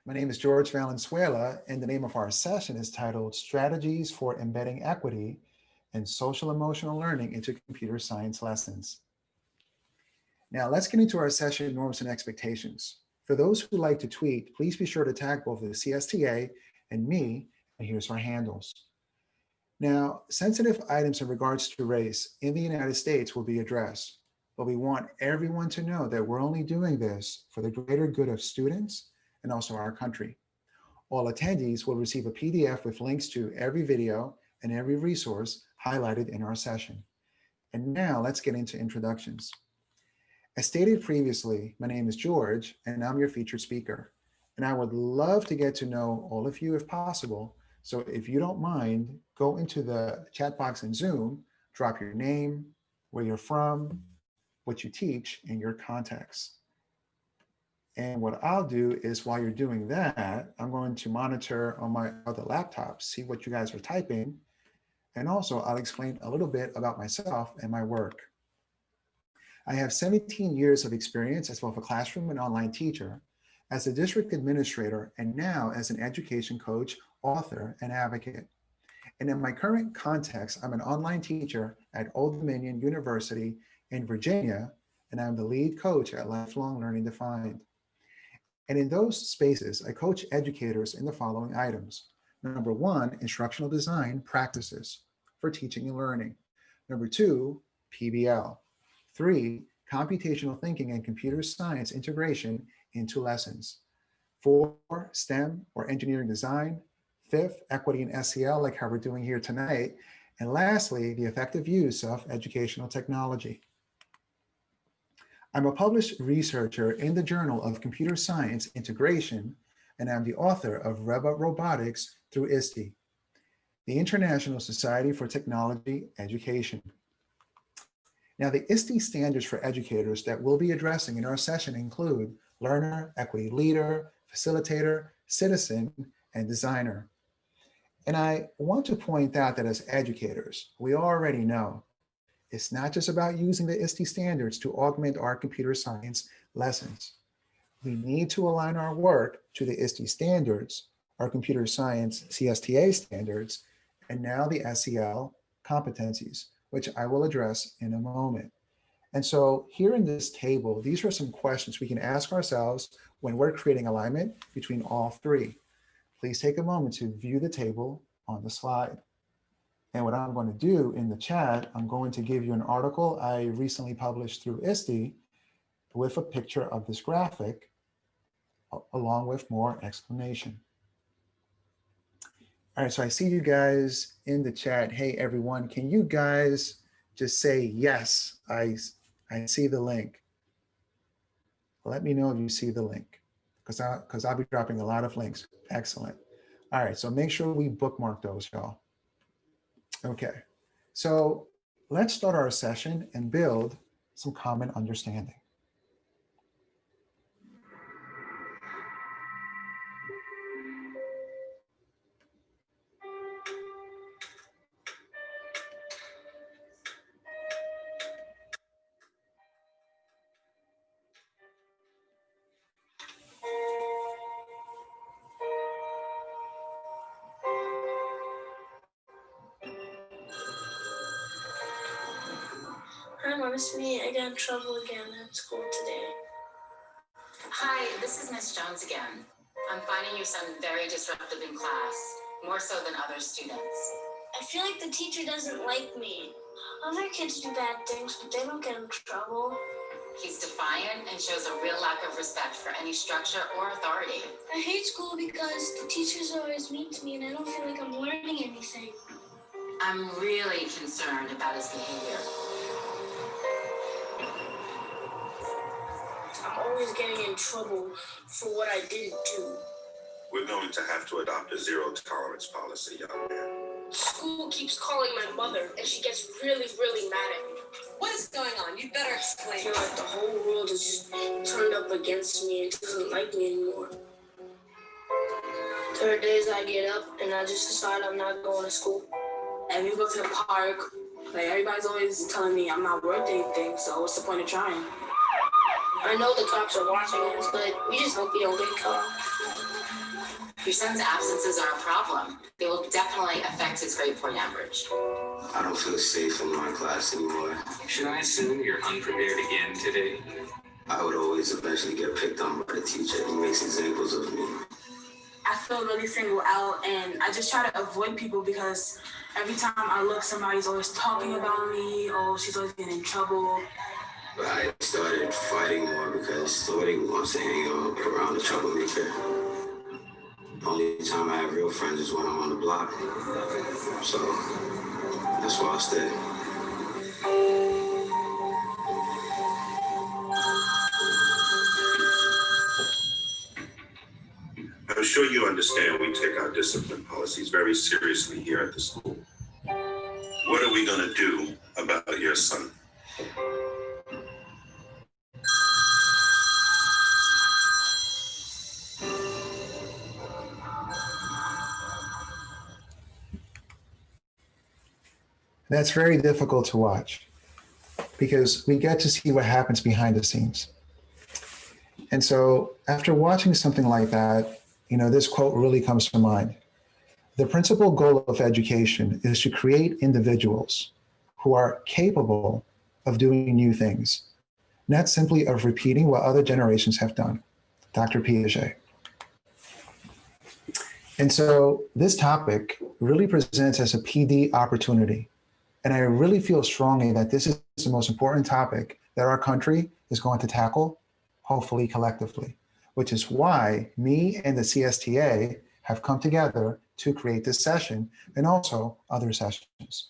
My name is George Valenzuela, and the name of our session is titled Strategies for Embedding Equity and Social Emotional Learning into Computer Science Lessons. Now let's get into our session norms and expectations. For those who like to tweet, please be sure to tag both the CSTA and me, and here's our handles. Now, sensitive items in regards to race in the United States will be addressed, but we want everyone to know that we're only doing this for the greater good of students and also our country. All attendees will receive a PDF with links to every video and every resource highlighted in our session. And now let's get into introductions. As stated previously, my name is George and I'm your featured speaker. And I would love to get to know all of you if possible. So if you don't mind, go into the chat box in Zoom, drop your name, where you're from, what you teach, and your contacts. And what I'll do is while you're doing that, I'm going to monitor on my other laptop, see what you guys are typing. And also I'll explain a little bit about myself and my work. I have 17 years of experience as both a classroom and online teacher, as a district administrator, and now as an education coach, author, and advocate. And in my current context, I'm an online teacher at Old Dominion University in Virginia, and I'm the lead coach at Lifelong Learning Defined. And in those spaces, I coach educators in the following items. Number one, instructional design practices for teaching and learning. Number two, PBL. Three, computational thinking and computer science integration into lessons. Four, STEM or engineering design. Fifth, equity and SEL, like how we're doing here tonight. And lastly, the effective use of educational technology. I'm a published researcher in the Journal of Computer Science Integration, and I'm the author of Reba Robotics through ISTE, the International Society for Technology Education. Now, the ISTE standards for educators that we'll be addressing in our session include learner, equity leader, facilitator, citizen, and designer. And I want to point out that as educators, we already know it's not just about using the ISTE standards to augment our computer science lessons. We need to align our work to the ISTE standards, our computer science CSTA standards, and now the SEL competencies, which I will address in a moment. And so here in this table, these are some questions we can ask ourselves when we're creating alignment between all three. Please take a moment to view the table on the slide. And what I'm going to do in the chat, I'm going to give you an article I recently published through ISTE with a picture of this graphic, along with more explanation. All right, so I see you guys in the chat. Hey, everyone, can you guys just say, yes, I see the link. Let me know if you see the link, because I'll be dropping a lot of links. Excellent. All right, so make sure we bookmark those, y'all. Okay, so let's start our session and build some common understanding. Hi, Mom, it's me. I got in trouble again at school today. Hi, this is Miss Jones again. I'm finding your son very disruptive in class, more so than other students. I feel like the teacher doesn't like me. Other kids do bad things, but they don't get in trouble. He's defiant and shows a real lack of respect for any structure or authority. I hate school because the teachers are always mean to me and I don't feel like I'm learning anything. I'm really concerned about his behavior. I'm always getting in trouble for what I didn't do. We're going to have to adopt a zero tolerance policy, young man. School keeps calling my mother and she gets really, really mad at me. What is going on? You better I explain. feel like the whole world is just turned up against me and doesn't like me anymore. There are days I get up and I just decide I'm not going to school. And we go to the park. Like, everybody's always telling me I'm not worth anything, so what's the point of trying? I know the cops are watching us, but we just hope we don't get caught. Your son's absences are a problem. They will definitely affect his grade point average. I don't feel safe in my class anymore. Should I assume you're unprepared again today? I would always eventually get picked on by the teacher. He makes examples of me. I feel really singled out, and I just try to avoid people because every time I look, somebody's always talking about me. Oh, she's always getting in trouble. But I started fighting more because nobody wants to hang out around a troublemaker. The only time I have real friends is when I'm on the block. So that's why I stay. I'm sure you understand we take our discipline policies very seriously here at the school. What are we going to do about your son? That's very difficult to watch because we get to see what happens behind the scenes. And so after watching something like that, this quote really comes to mind. The principal goal of education is to create individuals who are capable of doing new things, not simply of repeating what other generations have done. Dr. Piaget. And so this topic really presents as a PD opportunity. And I really feel strongly that this is the most important topic that our country is going to tackle, hopefully collectively, which is why me and the CSTA have come together to create this session and also other sessions.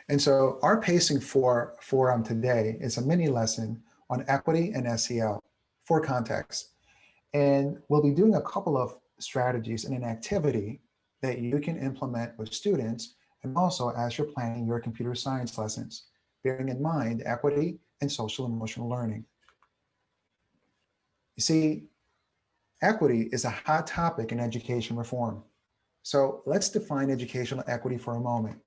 And so our pacing for forum today is a mini lesson on equity and SEL for context. And we'll be doing a couple of strategies in an activity that you can implement with students and also as you're planning your computer science lessons, bearing in mind equity and social emotional learning. You see, equity is a hot topic in education reform. So let's define educational equity for a moment.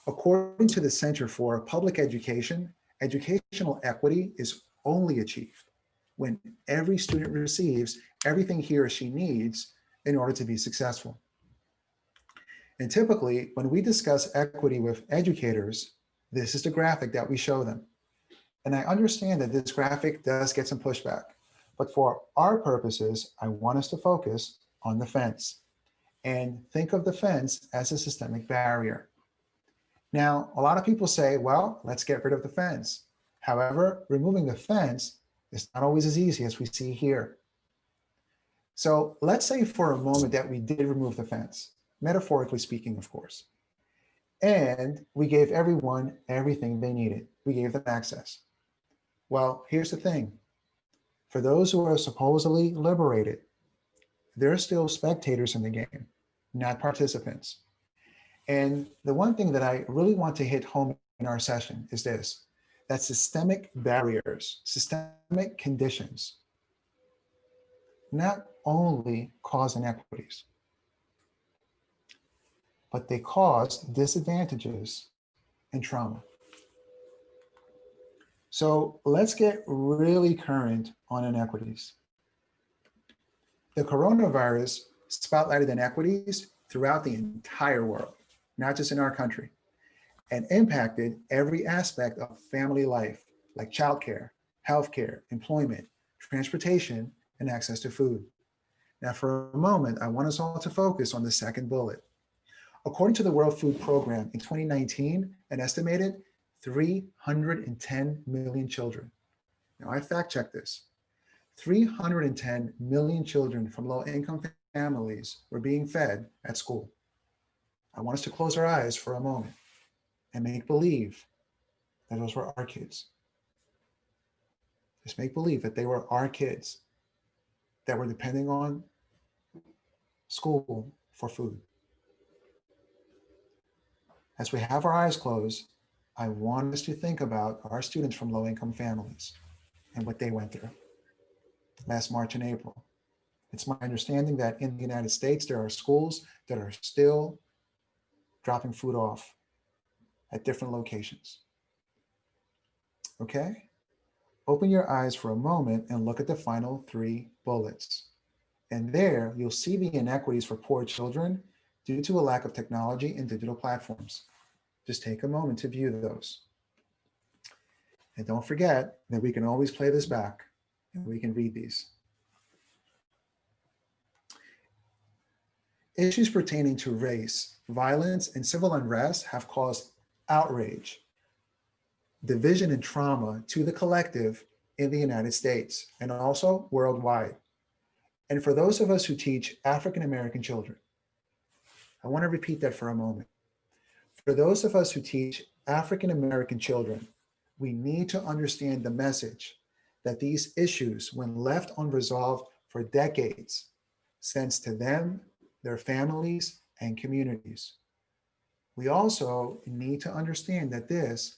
According to the Center for Public Education, educational equity is only achieved when every student receives everything he or she needs in order to be successful. And typically, when we discuss equity with educators, this is the graphic that we show them. And I understand that this graphic does get some pushback, but for our purposes, I want us to focus on the fence and think of the fence as a systemic barrier. Now, a lot of people say, well, let's get rid of the fence. However, removing the fence is not always as easy as we see here. So let's say for a moment that we did remove the fence, metaphorically speaking, of course, and we gave everyone everything they needed. We gave them access. Well, here's the thing. For those who are supposedly liberated, they're still spectators in the game, not participants. And the one thing that I really want to hit home in our session is this, that systemic barriers, systemic conditions, not only cause inequities, but they cause disadvantages and trauma. So let's get really current on inequities. The coronavirus spotlighted inequities throughout the entire world, not just in our country, and impacted every aspect of family life, like childcare, healthcare, employment, transportation, and access to food. Now, for a moment, I want us all to focus on the second bullet. According to the World Food Program, in 2019, an estimated 310 million children. Now, I fact-checked this. 310 million children from low-income families were being fed at school. I want us to close our eyes for a moment and make believe that those were our kids. Just make believe that they were our kids that were depending on school for food. As we have our eyes closed, I want us to think about our students from low-income families and what they went through last March and April. It's my understanding that in the United States, there are schools that are still dropping food off at different locations. Okay? Open your eyes for a moment and look at the final 3 bullets. And there, you'll see the inequities for poor children due to a lack of technology and digital platforms. Just take a moment to view those. And don't forget that we can always play this back and we can read these. Issues pertaining to race, violence, and civil unrest have caused outrage, division, and trauma to the collective in the United States and also worldwide. And for those of us who teach African American children, I want to repeat that for a moment. For those of us who teach African American children, we need to understand the message that these issues, when left unresolved for decades, sends to them, their families, and communities. We also need to understand that this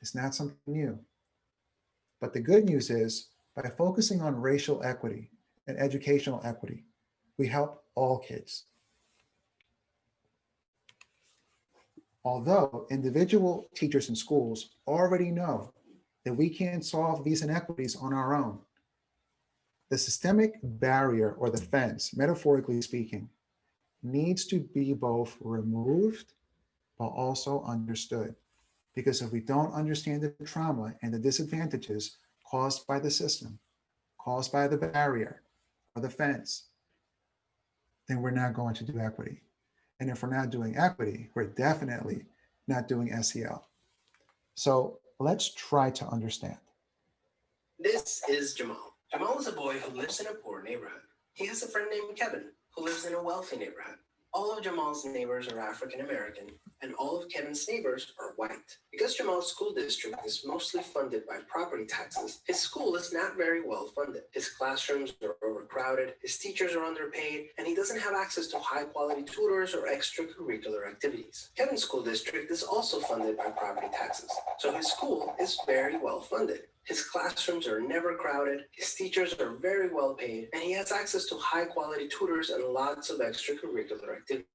is not something new. But the good news is, by focusing on racial equity and educational equity, we help all kids. Although individual teachers and schools already know that we can't solve these inequities on our own, the systemic barrier or the fence, metaphorically speaking, needs to be both removed but also understood. Because if we don't understand the trauma and the disadvantages caused by the system, caused by the barrier or the fence, then we're not going to do equity. And if we're not doing equity, we're definitely not doing SEL. So let's try to understand. This is Jamal. Jamal is a boy who lives in a poor neighborhood. He has a friend named Kevin who lives in a wealthy neighborhood. All of Jamal's neighbors are African American, and all of Kevin's neighbors are white. Because Jamal's school district is mostly funded by property taxes, his school is not very well funded. His classrooms are overcrowded, his teachers are underpaid, and he doesn't have access to high-quality tutors or extracurricular activities. Kevin's school district is also funded by property taxes, so his school is very well funded. His classrooms are never crowded, his teachers are very well paid, and he has access to high-quality tutors and lots of extracurricular activities.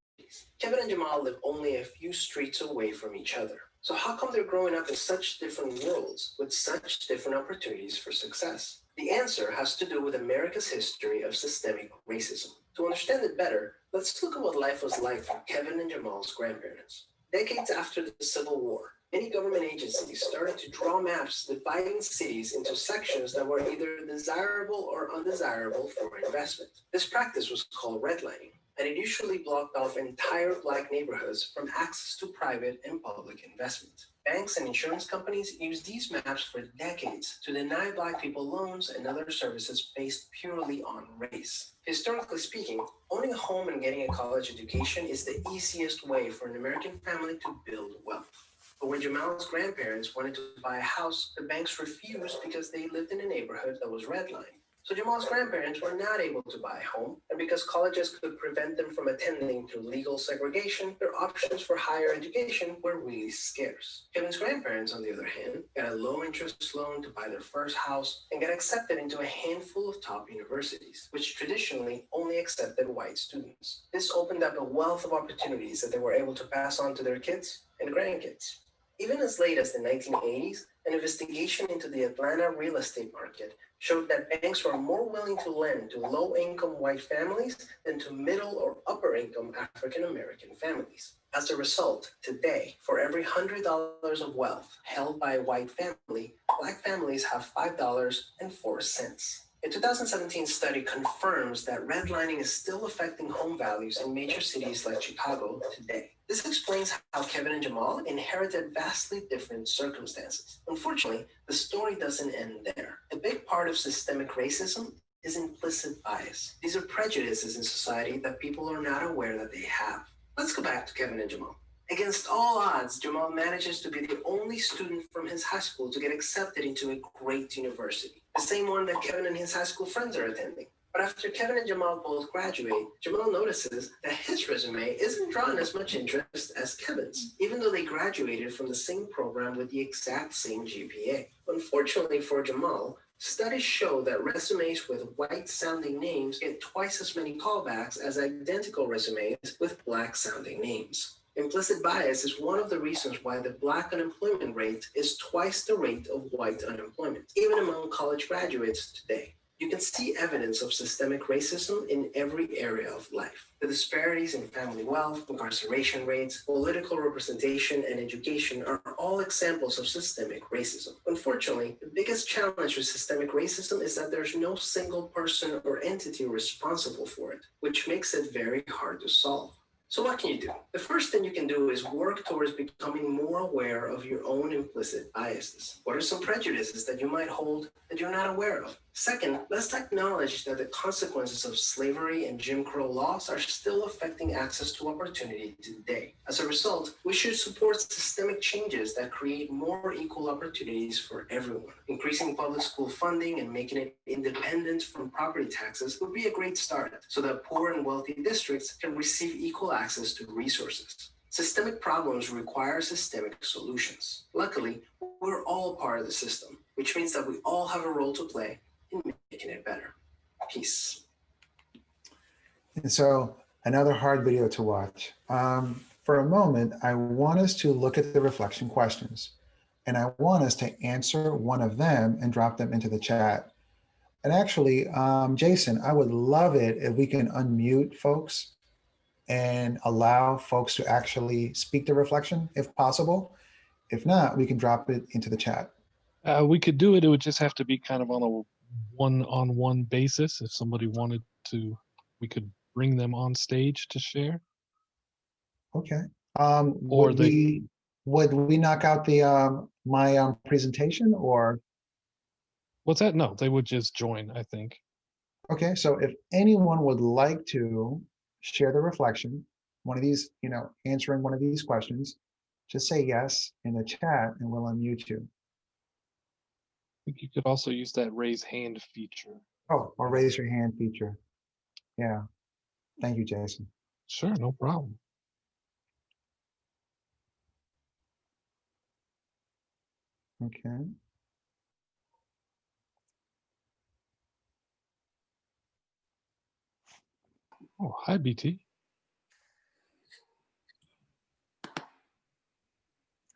Kevin and Jamal live only a few streets away from each other. So how come they're growing up in such different worlds with such different opportunities for success? The answer has to do with America's history of systemic racism. To understand it better, let's look at what life was like for Kevin and Jamal's grandparents. Decades after the Civil War, many government agencies started to draw maps dividing cities into sections that were either desirable or undesirable for investment. This practice was called redlining, and it usually blocked off entire Black neighborhoods from access to private and public investment. Banks and insurance companies used these maps for decades to deny Black people loans and other services based purely on race. Historically speaking, owning a home and getting a college education is the easiest way for an American family to build wealth. But when Jamal's grandparents wanted to buy a house, the banks refused because they lived in a neighborhood that was redlined. So Jamal's grandparents were not able to buy a home, and because colleges could prevent them from attending through legal segregation, their options for higher education were really scarce. Kevin's grandparents, on the other hand, got a low-interest loan to buy their first house and got accepted into a handful of top universities, which traditionally only accepted white students. This opened up a wealth of opportunities that they were able to pass on to their kids and grandkids. Even as late as the 1980s, an investigation into the Atlanta real estate market showed that banks were more willing to lend to low-income white families than to middle or upper-income African-American families. As a result, today, for every $100 of wealth held by a white family, Black families have $5.04. A 2017 study confirms that redlining is still affecting home values in major cities like Chicago today. This explains how Kevin and Jamal inherited vastly different circumstances. Unfortunately, the story doesn't end there. A big part of systemic racism is implicit bias. These are prejudices in society that people are not aware that they have. Let's go back to Kevin and Jamal. Against all odds, Jamal manages to be the only student from his high school to get accepted into a great university, the same one that Kevin and his high school friends are attending. But after Kevin and Jamal both graduate, Jamal notices that his resume isn't drawing as much interest as Kevin's, even though they graduated from the same program with the exact same GPA. Unfortunately for Jamal, studies show that resumes with white-sounding names get twice as many callbacks as identical resumes with Black-sounding names. Implicit bias is one of the reasons why the Black unemployment rate is twice the rate of white unemployment, even among college graduates today. You can see evidence of systemic racism in every area of life. The disparities in family wealth, incarceration rates, political representation, and education are all examples of systemic racism. Unfortunately, the biggest challenge with systemic racism is that there's no single person or entity responsible for it, which makes it very hard to solve. So what can you do? The first thing you can do is work towards becoming more aware of your own implicit biases. What are some prejudices that you might hold that you're not aware of? Second, let's acknowledge that the consequences of slavery and Jim Crow laws are still affecting access to opportunity today. As a result, we should support systemic changes that create more equal opportunities for everyone. Increasing public school funding and making it independent from property taxes would be a great start so that poor and wealthy districts can receive equal access to resources. Systemic problems require systemic solutions. Luckily, we're all part of the system, which means that we all have a role to play in making it better. Peace. And so another hard video to watch. For a moment, I want us to look at the reflection questions, and I want us to answer one of them and drop them into the chat. And actually, Jason, I would love it if we can unmute folks and allow folks to actually speak the reflection if possible. If not, we can drop it into the chat. We could do it. It would just have to be kind of on a one-on-one basis. If somebody wanted to, we could bring them on stage to share. Okay. Or would we knock out the my presentation, or? What's that? No, they would just join, I think. Okay, so if anyone would like to share the reflection, one of these, answering one of these questions, just say yes in the chat and we'll unmute you. I think you could also use that raise hand feature. Oh, or raise your hand feature. Yeah. Thank you, Jason. Sure, no problem. Okay. Oh, hi, BT.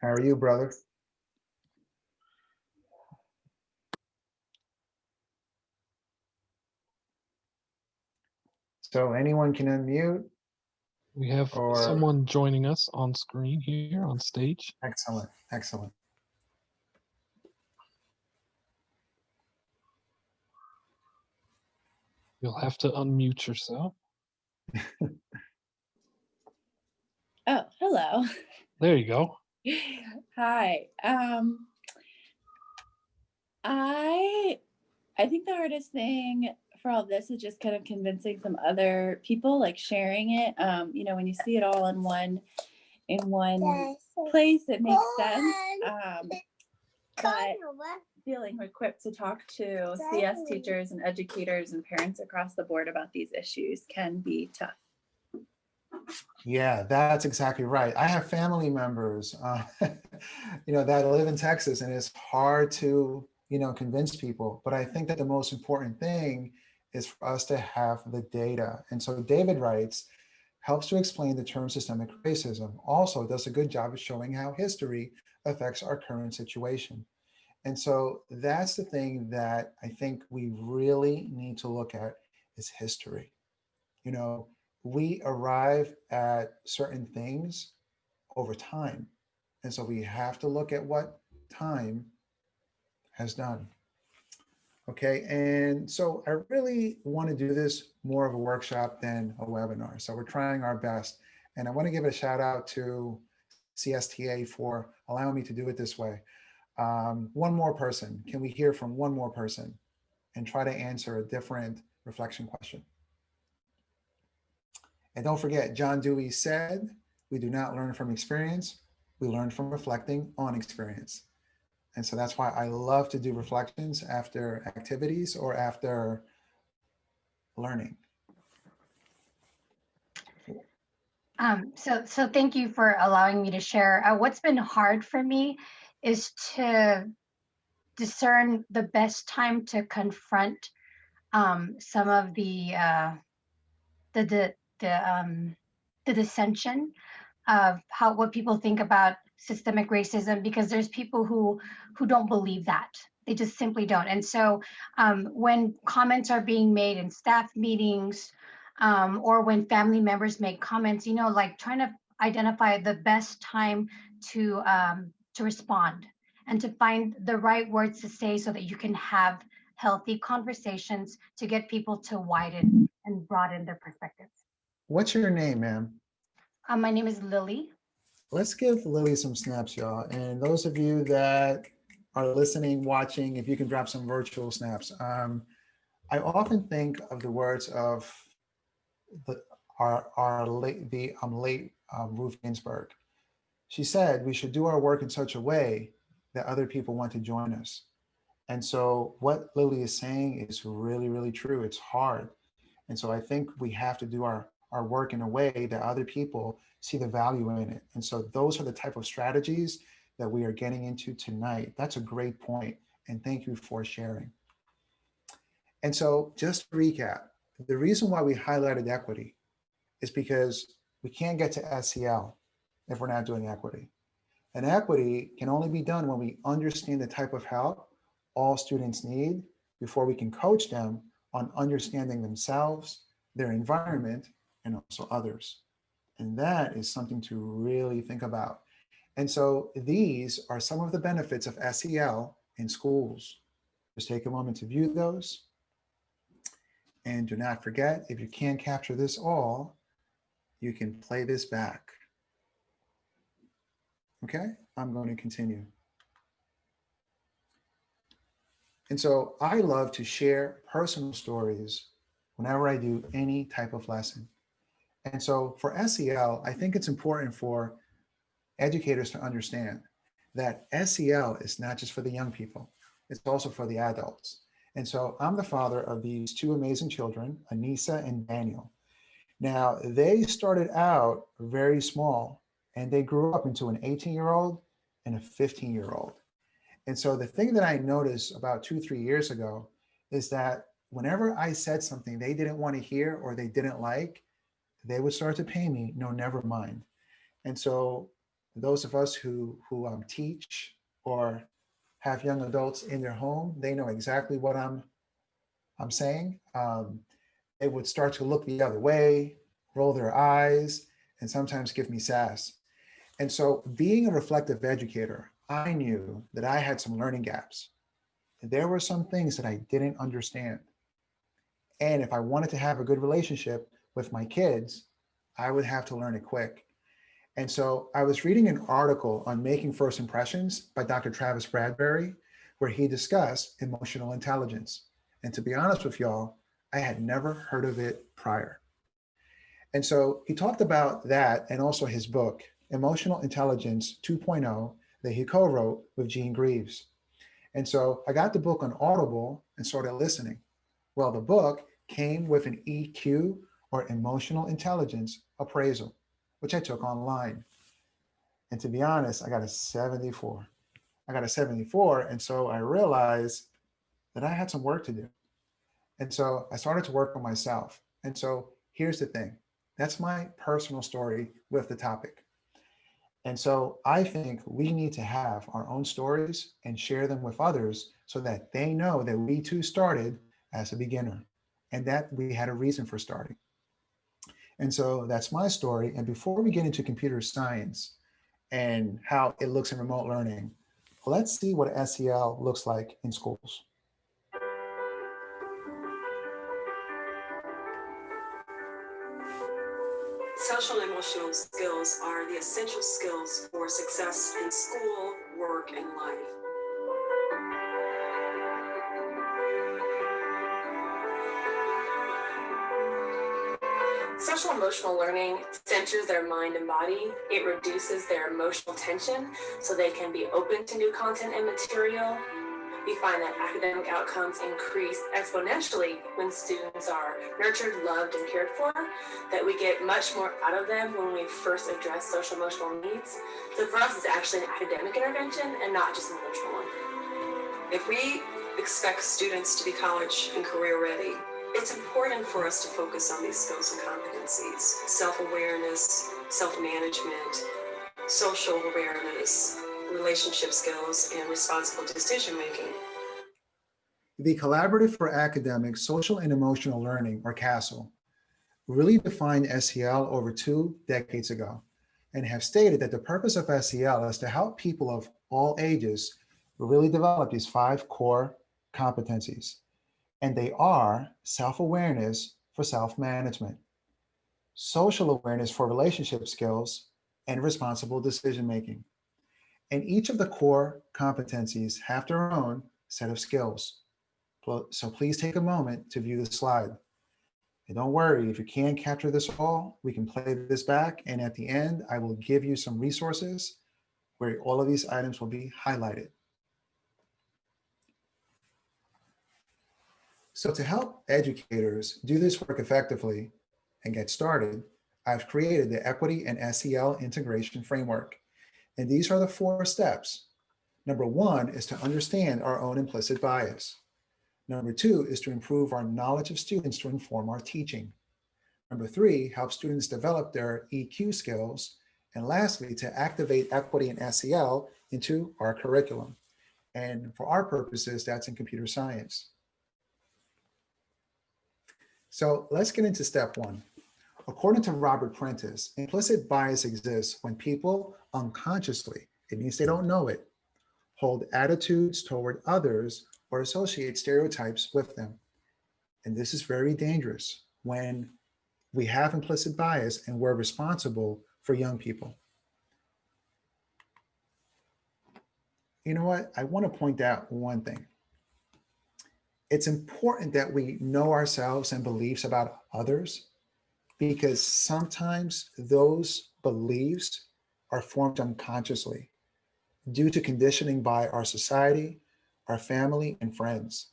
How are you, brother? So anyone can unmute. We have someone joining us on screen here on stage. Excellent, excellent. You'll have to unmute yourself. Oh, hello. There you go. Hi. I think the hardest thing for all this is just kind of convincing some other people, like sharing it. When you see it all in one place, it makes sense. But feeling equipped to talk to CS teachers and educators and parents across the board about these issues can be tough. Yeah, that's exactly right. I have family members, that live in Texas, and it's hard to, convince people. But I think that the most important thing is for us to have the data. And so David writes, helps to explain the term systemic racism. Also does a good job of showing how history affects our current situation. And so that's the thing that I think we really need to look at is history. We arrive at certain things over time. And so we have to look at what time has done. Okay, and so I really want to do this more of a workshop than a webinar. So we're trying our best. And I want to give a shout out to CSTA for allowing me to do it this way. One more person. Can we hear from one more person and try to answer a different reflection question? And don't forget, John Dewey said, we do not learn from experience, we learn from reflecting on experience. And so that's why I love to do reflections after activities or after learning. So thank you for allowing me to share. What's been hard for me is to discern the best time to confront some of the dissension of what people think about systemic racism, because there's people who don't believe that. They just simply don't. And so when comments are being made in staff meetings, or when family members make comments, like trying to identify the best time to respond and to find the right words to say so that you can have healthy conversations to get people to widen and broaden their perspectives. What's your name, ma'am? My name is Lily. Let's give Lily some snaps, y'all. And those of you that are listening, watching, if you can drop some virtual snaps. I often think of the words of our late Ruth Ginsburg. She said, we should do our work in such a way that other people want to join us. And so what Lily is saying is really, really true. It's hard. And so I think we have to do our work in a way that other people see the value in it. And so those are the type of strategies that we are getting into tonight. That's a great point. And thank you for sharing. And so just to recap, the reason why we highlighted equity is because we can't get to SEL if we're not doing equity. And equity can only be done when we understand the type of help all students need before we can coach them on understanding themselves, their environment, and also others. And that is something to really think about. And so these are some of the benefits of SEL in schools. Just take a moment to view those. And do not forget, if you can't capture this all, you can play this back. Okay, I'm going to continue. And so I love to share personal stories whenever I do any type of lesson. And so for SEL, I think it's important for educators to understand that SEL is not just for the young people, it's also for the adults. And so I'm the father of these two amazing children, Anissa and Daniel. Now, they started out very small and they grew up into an 18-year-old and a 15-year-old. And so the thing that I noticed about 2-3 years ago is that whenever I said something they didn't want to hear or they didn't like, they would start to pay me, no, never mind. And so those of us who teach or have young adults in their home, they know exactly what I'm saying. They would start to look the other way, roll their eyes, and sometimes give me sass. And so being a reflective educator, I knew that I had some learning gaps. There were some things that I didn't understand. And if I wanted to have a good relationship with my kids, I would have to learn it quick. And so I was reading an article on making first impressions by Dr. Travis Bradberry, where he discussed emotional intelligence. And to be honest with y'all, I had never heard of it prior. And so he talked about that and also his book, Emotional Intelligence 2.0, that he co-wrote with Gene Greaves. And so I got the book on Audible and started listening. Well, the book came with an EQ, or emotional intelligence appraisal, which I took online. And to be honest, I got a 74. And so I realized that I had some work to do. And so I started to work on myself. And so here's the thing. That's my personal story with the topic. And so I think we need to have our own stories and share them with others so that they know that we too started as a beginner and that we had a reason for starting. And so that's my story. And before we get into computer science and how it looks in remote learning, let's see what SEL looks like in schools. Social and emotional skills are the essential skills for success in school, work, and life. Social emotional learning centers their mind and body. It reduces their emotional tension so they can be open to new content and material. We find that academic outcomes increase exponentially when students are nurtured, loved, and cared for, that we get much more out of them when we first address social emotional needs. So for us, it's actually an academic intervention and not just an emotional one. If we expect students to be college and career ready, It's important for us to focus on these skills and competencies: self-awareness, self-management, social awareness, relationship skills, and responsible decision-making. The Collaborative for Academic, Social and Emotional Learning, or CASEL, really defined SEL over 2 decades ago and have stated that the purpose of SEL is to help people of all ages really develop these 5 core competencies. And they are self-awareness for self-management, social awareness for relationship skills, and responsible decision-making. And each of the core competencies have their own set of skills. So please take a moment to view the slide. And don't worry, if you can't capture this all, we can play this back. And at the end, I will give you some resources where all of these items will be highlighted. So to help educators do this work effectively and get started, I've created the Equity and SEL Integration Framework. And these are the 4 steps. Number 1 is to understand our own implicit bias. Number 2 is to improve our knowledge of students to inform our teaching. Number 3, help students develop their EQ skills. And lastly, to activate equity and SEL into our curriculum. And for our purposes, that's in computer science. So let's get into step 1. According to Robert Prentice, implicit bias exists when people unconsciously, it means they don't know it, hold attitudes toward others or associate stereotypes with them. And this is very dangerous when we have implicit bias and we're responsible for young people. You know what? I want to point out one thing. It's important that we know ourselves and beliefs about others, because sometimes those beliefs are formed unconsciously due to conditioning by our society, our family, and friends.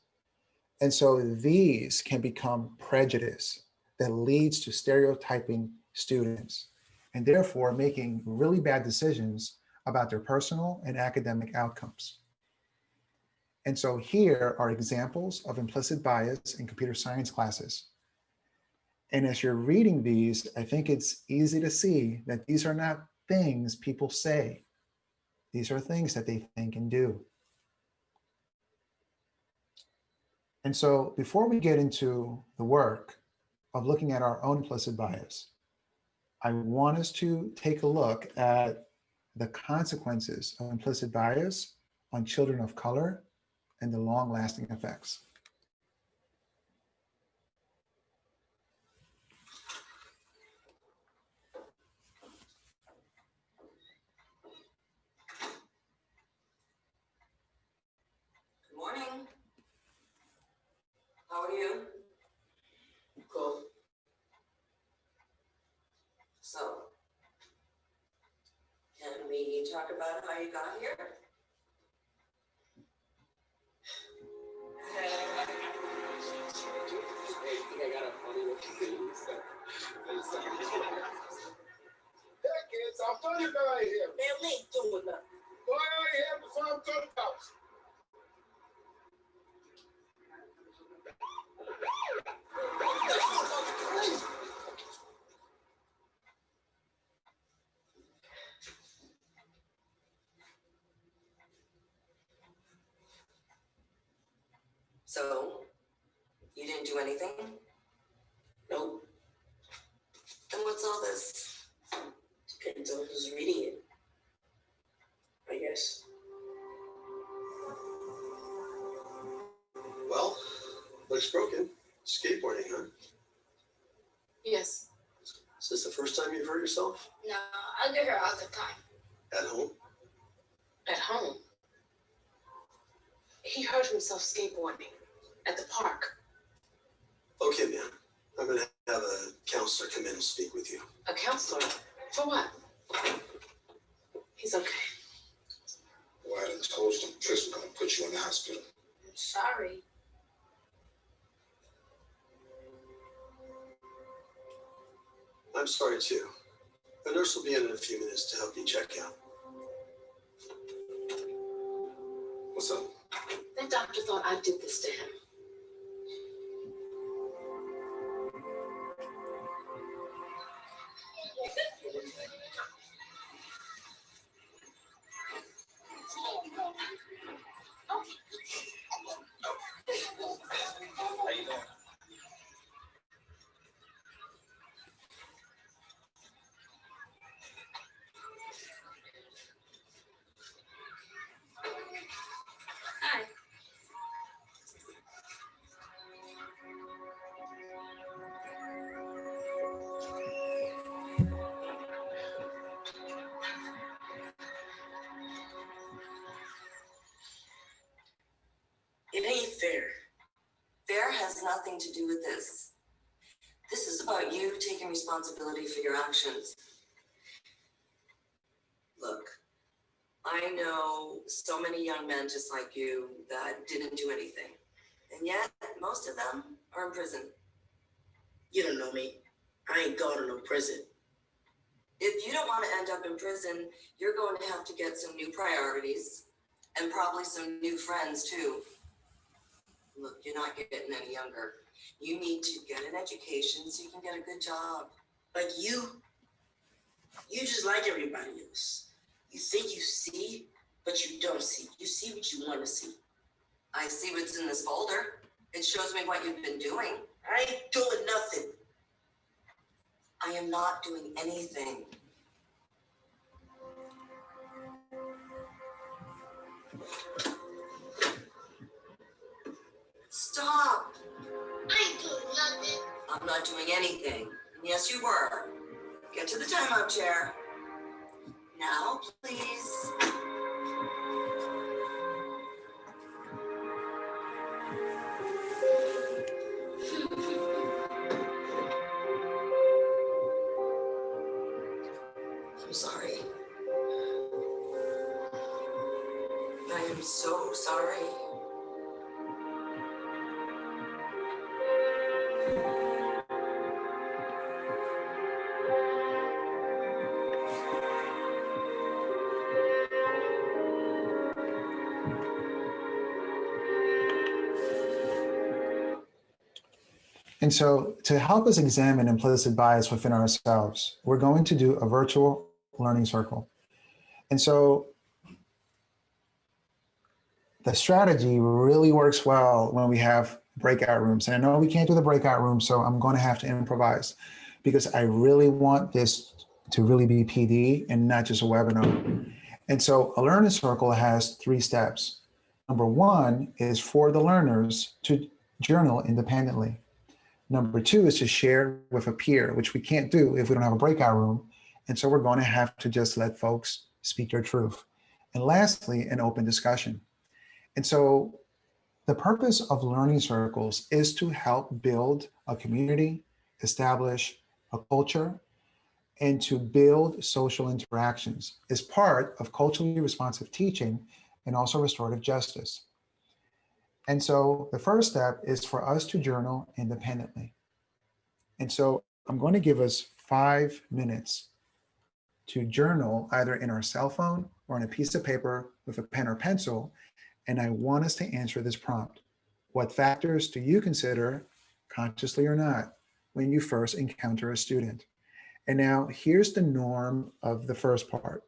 And so these can become prejudice that leads to stereotyping students and therefore making really bad decisions about their personal and academic outcomes. And so here are examples of implicit bias in computer science classes. And as you're reading these, I think it's easy to see that these are not things people say. These are things that they think and do. And so before we get into the work of looking at our own implicit bias, I want us to take a look at the consequences of implicit bias on children of color and the long-lasting effects. Good morning. How are you? Cool. So, can we talk about how you got here? Kids, I'm doing it right here. Man, we ain't doing nothing. Go right here before I'm to the house. So, you didn't do anything? Nope. Then what's all this? Depends on who's reading it, I guess. Well, looks broken. Skateboarding, huh? Yes. Is this the first time you've hurt yourself? No, I get her all the time. At home? At home. He hurt himself skateboarding at the park. Okay, man. I'm going to have a counselor come in and speak with you. A counselor? For what? He's okay. Well, I told you Tris was going to put you in the hospital. I'm sorry. I'm sorry, too. A nurse will be in a few minutes to help you check out. What's up? That doctor thought I did this to him. It ain't fair. Fair has nothing to do with this. This is about you taking responsibility for your actions. Look, I know so many young men just like you that didn't do anything. And yet, most of them are in prison. You don't know me. I ain't going to no prison. If you don't want to end up in prison, you're going to have to get some new priorities and probably some new friends too. Look, you're not getting any younger. You need to get an education so you can get a good job. Like you just like everybody else. You think you see, but you don't see. You see what you want to see. I see what's in this folder. It shows me what you've been doing. I ain't doing nothing. I am not doing anything. Stop. I ain't doing nothing. I'm not doing anything. Yes, you were. Get to the timeout chair. Now, please. I'm sorry. I am so sorry. And so to help us examine implicit bias within ourselves, we're going to do a virtual learning circle. And so the strategy really works well when we have breakout rooms. And I know we can't do the breakout room, so I'm going to have to improvise because I really want this to really be PD and not just a webinar. And so a learning circle has 3 steps. Number 1 is for the learners to journal independently. Number 2 is to share with a peer, which we can't do if we don't have a breakout room. And so we're going to have to just let folks speak their truth. And lastly, an open discussion. And so the purpose of learning circles is to help build a community, establish a culture, and to build social interactions as part of culturally responsive teaching and also restorative justice. And so the first step is for us to journal independently. And so I'm going to give us 5 minutes to journal either in our cell phone or on a piece of paper with a pen or pencil. And I want us to answer this prompt. What factors do you consider, consciously or not, when you first encounter a student? And now here's the norm of the first part.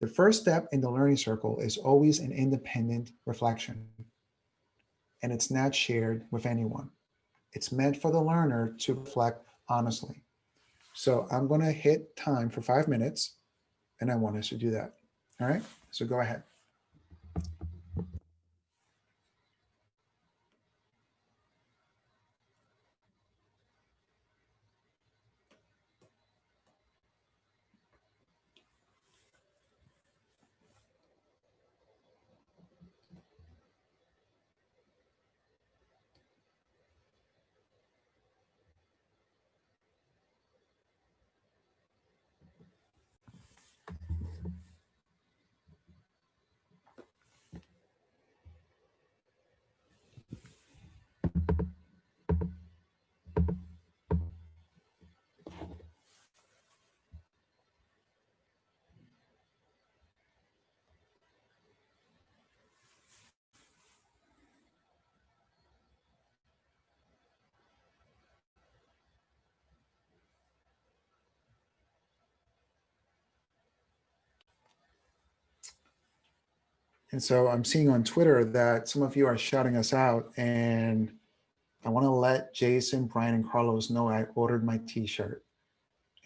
The first step in the learning circle is always an independent reflection. And it's not shared with anyone. It's meant for the learner to reflect honestly. So I'm going to hit time for 5 minutes, and I want us to do that. All right, so go ahead. And so I'm seeing on Twitter that some of you are shouting us out, and I want to let Jason, Brian, and Carlos know I ordered my t-shirt.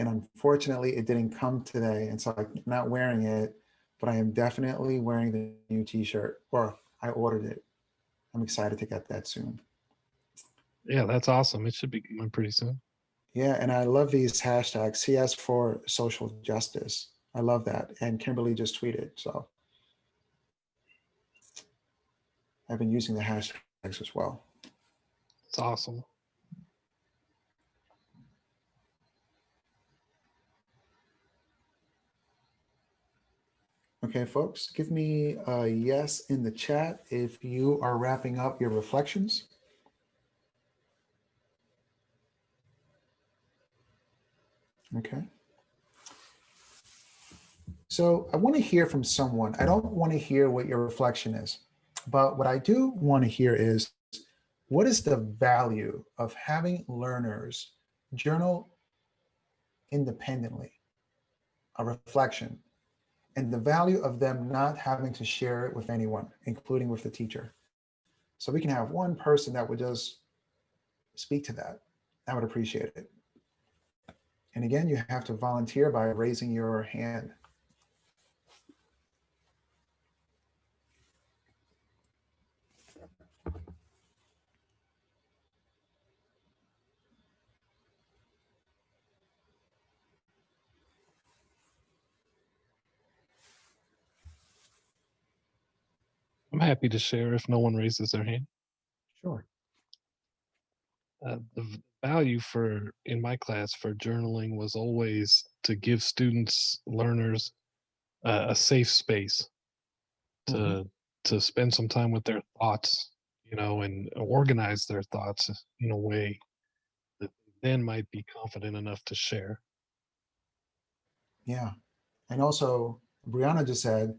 And unfortunately, it didn't come today, and so I'm not wearing it, but I am definitely wearing the new t-shirt, or I ordered it. I'm excited to get that soon. Yeah, that's awesome. It should be coming pretty soon. Yeah, and I love these hashtags, CS for social justice. I love that. And Kimberly just tweeted, so. I've been using the hashtags as well. It's awesome. Okay, folks, give me a yes in the chat if you are wrapping up your reflections. Okay. So I want to hear from someone. I don't want to hear what your reflection is, but what I do want to hear is, what is the value of having learners journal independently, a reflection, and the value of them not having to share it with anyone, including with the teacher? So we can have one person that would just speak to that. I would appreciate it. And again, you have to volunteer by raising your hand. I'm happy to share if no one raises their hand. Sure. The value for in my class for journaling was always to give students, learners, a safe space to spend some time with their thoughts, and organize their thoughts in a way that then might be confident enough to share. Yeah. And also, Brianna just said,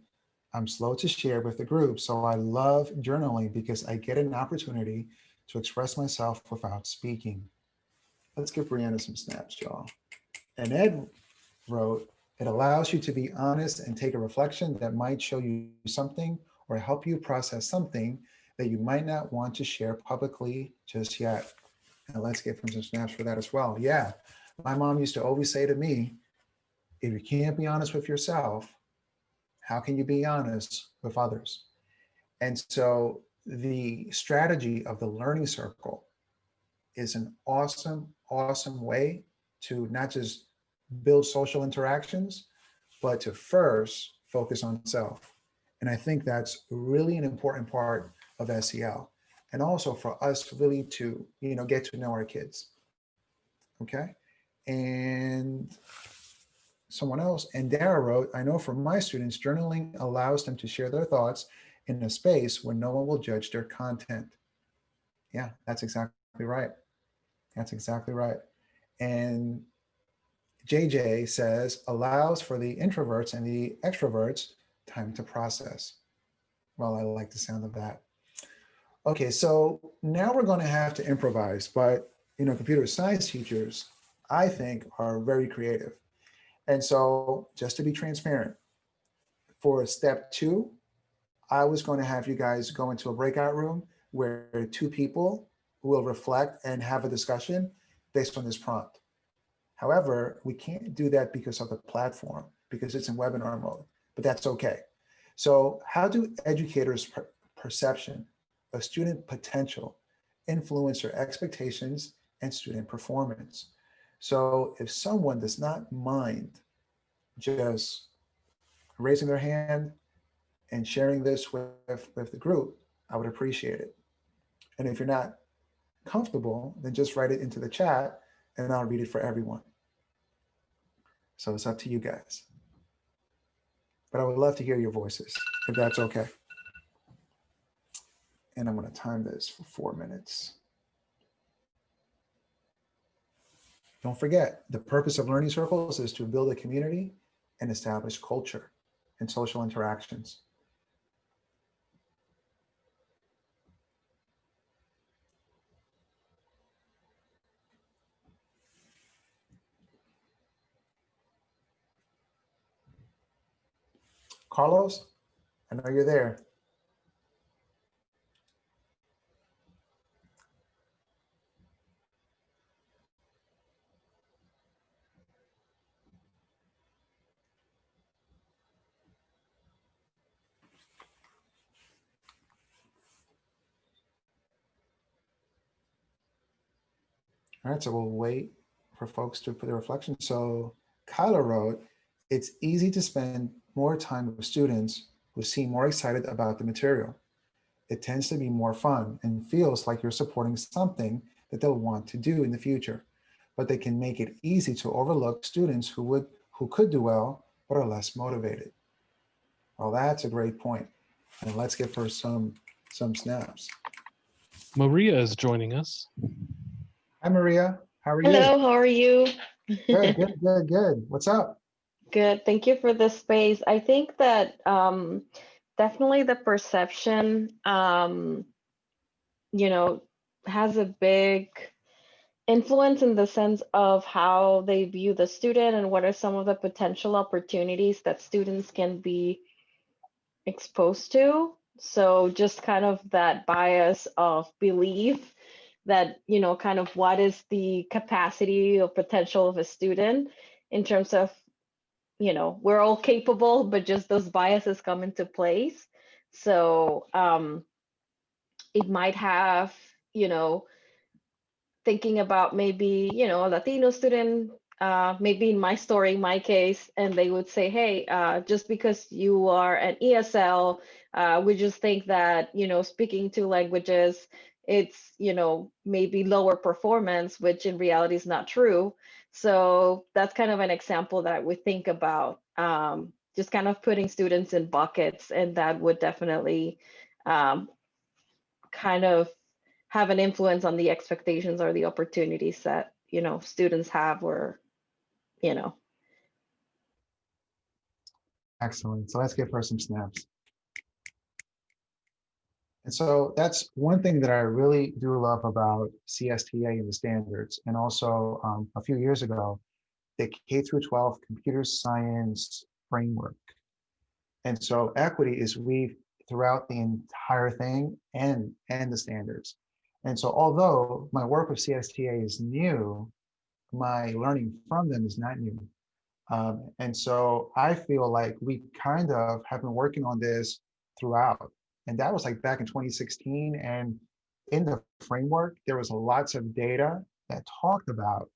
I'm slow to share with the group, so I love journaling because I get an opportunity to express myself without speaking. Let's give Brianna some snaps, y'all. And Ed wrote, it allows you to be honest and take a reflection that might show you something or help you process something that you might not want to share publicly just yet. And let's give him some snaps for that as well. Yeah, my mom used to always say to me, if you can't be honest with yourself, how can you be honest with others? And so the strategy of the learning circle is an awesome, awesome way to not just build social interactions, but to first focus on self. And I think that's really an important part of SEL. And also for us really to, get to know our kids. Okay. And someone else, and Dara wrote, I know for my students, journaling allows them to share their thoughts in a space where no one will judge their content. Yeah, that's exactly right. That's exactly right. And JJ says, allows for the introverts and the extroverts time to process. Well, I like the sound of that. Okay, so now we're going to have to improvise, but computer science teachers, I think, are very creative. And so just to be transparent, for step 2, I was going to have you guys go into a breakout room where 2 people will reflect and have a discussion based on this prompt. However, we can't do that because of the platform, because it's in webinar mode, but that's okay. So how do educators' perception of student potential influence their expectations and student performance? So if someone does not mind just raising their hand and sharing this with the group, I would appreciate it. And if you're not comfortable, then just write it into the chat and I'll read it for everyone. So it's up to you guys. But I would love to hear your voices, if that's okay. And I'm going to time this for 4 minutes. Don't forget, the purpose of learning circles is to build a community and establish culture and social interactions. Carlos, I know you're there. All right, so we'll wait for folks to put their reflection. So Kyla wrote, it's easy to spend more time with students who seem more excited about the material. It tends to be more fun and feels like you're supporting something that they'll want to do in the future. But they can make it easy to overlook students who could do well but are less motivated. Well, that's a great point. And let's get for some snaps. Maria is joining us. Hi, Maria. How are you? Hello, how are you? Good, good, good, good. What's up? Good. Thank you for this space. I think that definitely the perception, you know, has a big influence in the sense of how they view the student and what are some of the potential opportunities that students can be exposed to. So just kind of that bias of belief that, kind of what is the capacity or potential of a student in terms of, we're all capable, but just those biases come into place. So it might have, thinking about maybe, a Latino student, maybe in my story, my case, and they would say, hey, just because you are an ESL, we just think that, speaking two languages, it's, maybe lower performance, which in reality is not true. So that's kind of an example that we think about, just kind of putting students in buckets, and that would definitely kind of have an influence on the expectations or the opportunities that students have, or you know Excellent. So let's get for some snaps. And so that's one thing that I really do love about CSTA and the standards. And also a few years ago, the K through 12 computer science framework. And so equity is weaved throughout the entire thing and the standards. And so although my work with CSTA is new, my learning from them is not new. And so I feel like we kind of have been working on this throughout. And that was like back in 2016. And in the framework, there was lots of data that talked about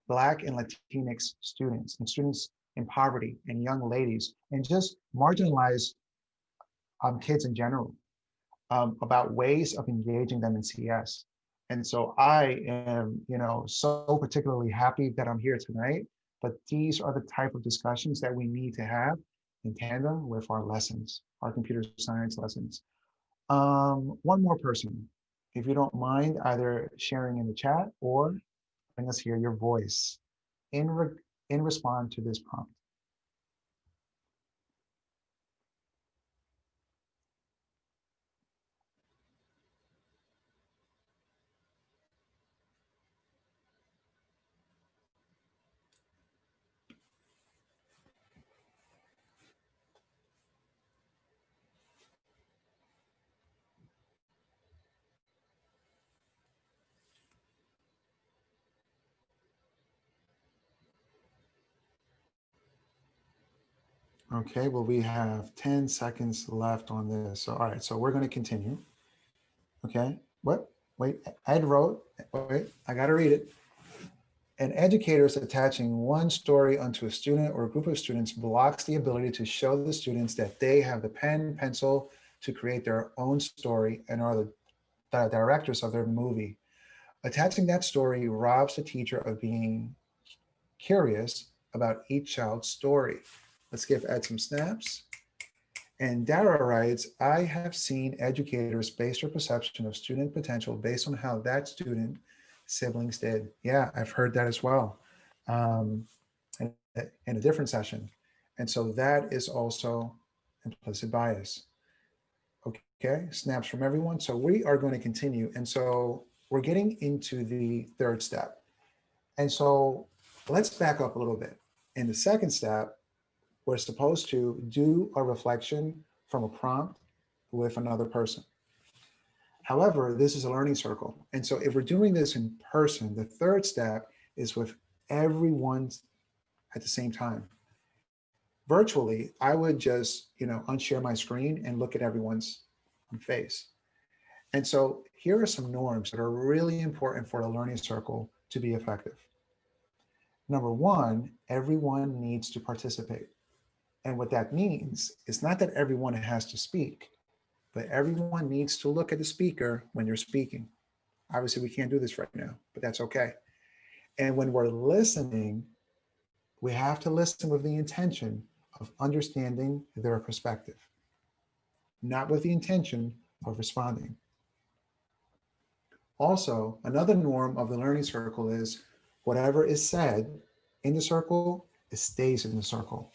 Black and Latinx students and students in poverty and young ladies and just marginalized kids in general, about ways of engaging them in CS. And so I am, so particularly happy that I'm here tonight, but these are the type of discussions that we need to have in tandem with our lessons, our computer science lessons. One more person, if you don't mind, either sharing in the chat or letting us hear your voice in response to this prompt. Okay, well, we have 10 seconds left on this. So, all right, so we're going to continue. Okay, what? Wait, I wrote, wait, I got to read it. An educator is attaching one story onto a student or a group of students blocks the ability to show the students that they have the pen, pencil to create their own story and are the directors of their movie. Attaching that story robs the teacher of being curious about each child's story. Let's give Ed some snaps. And Dara writes, I have seen educators base their perception of student potential based on how that student siblings did. Yeah, I've heard that as well, in a different session. And so that is also implicit bias. Okay, snaps from everyone. So we are going to continue. And so we're getting into the third step. And so let's back up a little bit. In the second step, we're supposed to do a reflection from a prompt with another person. However, this is a learning circle. And so if we're doing this in person, the third step is with everyone at the same time. Virtually, I would just, unshare my screen and look at everyone's face. And so here are some norms that are really important for a learning circle to be effective. Number one, everyone needs to participate. And what that means is not that everyone has to speak, but everyone needs to look at the speaker when they're speaking. Obviously, we can't do this right now, but that's okay. And when we're listening, we have to listen with the intention of understanding their perspective, not with the intention of responding. Also, another norm of the learning circle is whatever is said in the circle, it stays in the circle.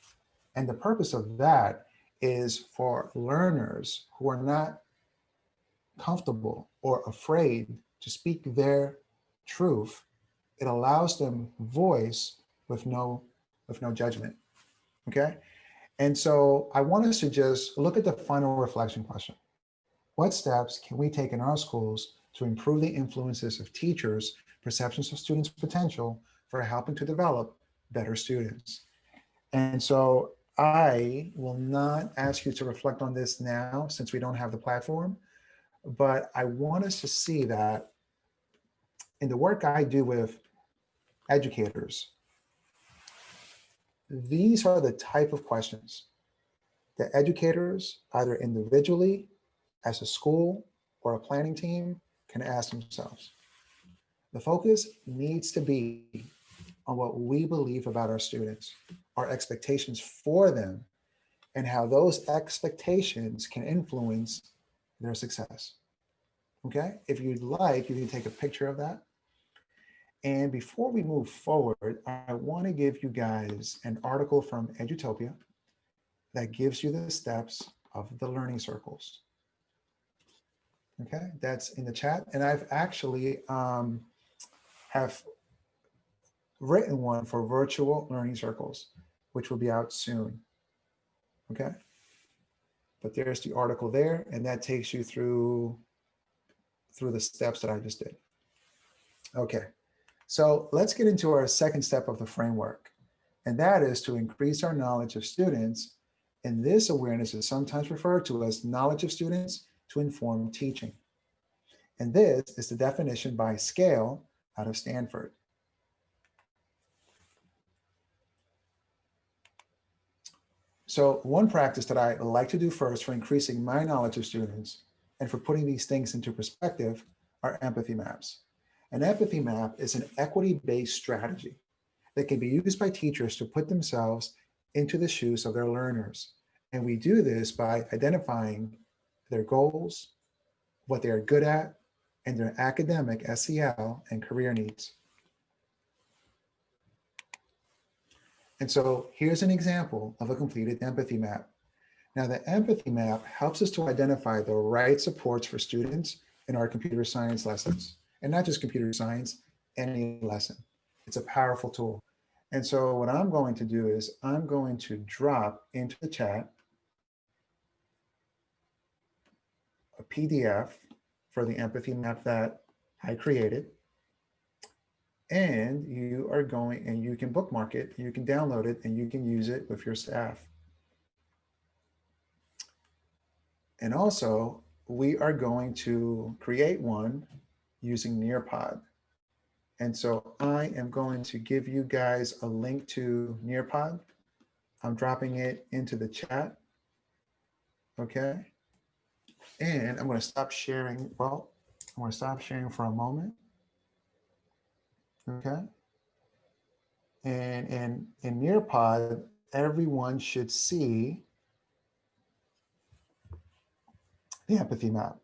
And the purpose of that is for learners who are not comfortable or afraid to speak their truth. It allows them voice with no judgment. Okay. And so I want us to just look at the final reflection question. What steps can we take in our schools to improve the influences of teachers' perceptions of students' potential for helping to develop better students? And so I will not ask you to reflect on this now since we don't have the platform, but I want us to see that in the work I do with educators, these are the type of questions that educators, either individually, as a school, or a planning team, can ask themselves. The focus needs to be on what we believe about our students, our expectations for them, and how those expectations can influence their success. Okay, if you'd like, you can take a picture of that. And before we move forward, I want to give you guys an article from Edutopia that gives you the steps of the learning circles. Okay, that's in the chat. And I've actually have written one for virtual learning circles, which will be out soon. Okay, but there's the article there, and that takes you through the steps that I just did. Okay, so let's get into our second step of the framework, and that is to increase our knowledge of students. And this awareness is sometimes referred to as knowledge of students to inform teaching. And this is the definition by Scale out of Stanford. So one practice that I like to do first for increasing my knowledge of students and for putting these things into perspective are empathy maps. An empathy map is an equity-based strategy that can be used by teachers to put themselves into the shoes of their learners. And we do this by identifying their goals, what they are good at, and their academic SEL and career needs. And so here's an example of a completed empathy map. Now the empathy map helps us to identify the right supports for students in our computer science lessons, and not just computer science, any lesson. It's a powerful tool. And so what I'm going to do is I'm going to drop into the chat a PDF for the empathy map that I created. And you are going, and you can bookmark it, you can download it, and you can use it with your staff. And also, we are going to create one using Nearpod. And so I am going to give you guys a link to Nearpod. I'm dropping it into the chat. Okay. And I'm going to stop sharing. Well, I'm going to stop sharing for a moment. Okay. And in Nearpod, everyone should see the empathy map.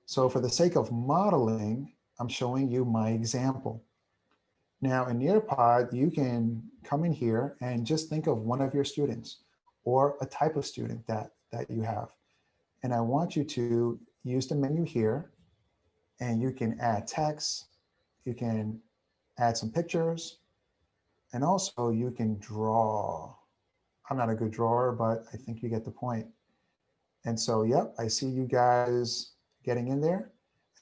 So for the sake of modeling, I'm showing you my example. Now in Nearpod, you can come in here and just think of one of your students or a type of student that you have. And I want you to use the menu here, and you can add text, you can add some pictures, and also you can draw. I'm not a good drawer, but I think you get the point. And so, yep, I see you guys getting in there.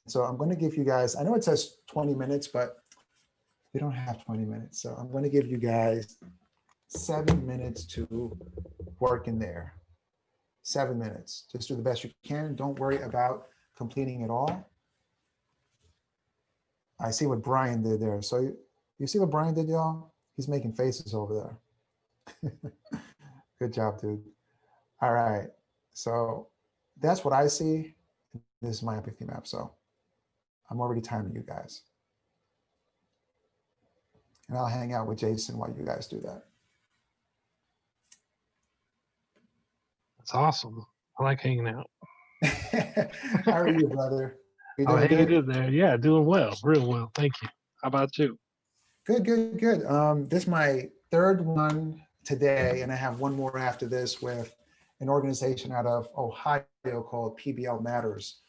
So I'm going to give you guys, I know it says 20 minutes, but we don't have 20 minutes. So I'm going to give you guys 7 minutes to work in there. 7 minutes. Just do the best you can. Don't worry about completing it all. I see what Brian did there. So you see what Brian did, y'all? He's making faces over there. Good job, dude. All right. So that's what I see. This is my empathy map. So I'm already timing you guys. And I'll hang out with Jason while you guys do that. That's awesome. I like hanging out. How are you, brother? You Oh, doing hanging good? in there. Yeah, doing well, real well. Thank you. How about you? Good, good, good. This is my third one today, and I have one more after this with an organization out of Ohio called PBL Matters.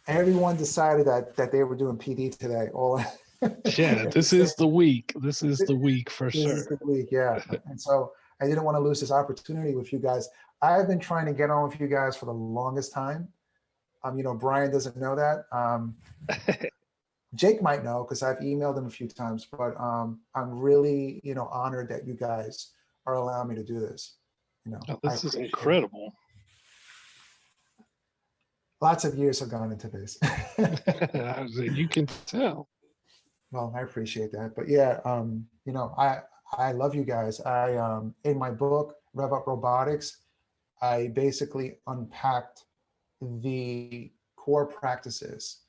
Everyone decided that they were doing PD today. All Yeah, this is the week. This is the week for This is sure. the week, yeah. And so I didn't want to lose this opportunity with you guys. I've been trying to get on with you guys for the longest time. Brian doesn't know that. Jake might know because I've emailed him a few times, but I'm really, honored that you guys are allowing me to do this. Oh, this is incredible. Lots of years have gone into this. You can tell. Well, I appreciate that. But yeah, I love you guys. In my book, Rev Up Robotics, I basically unpacked the core practices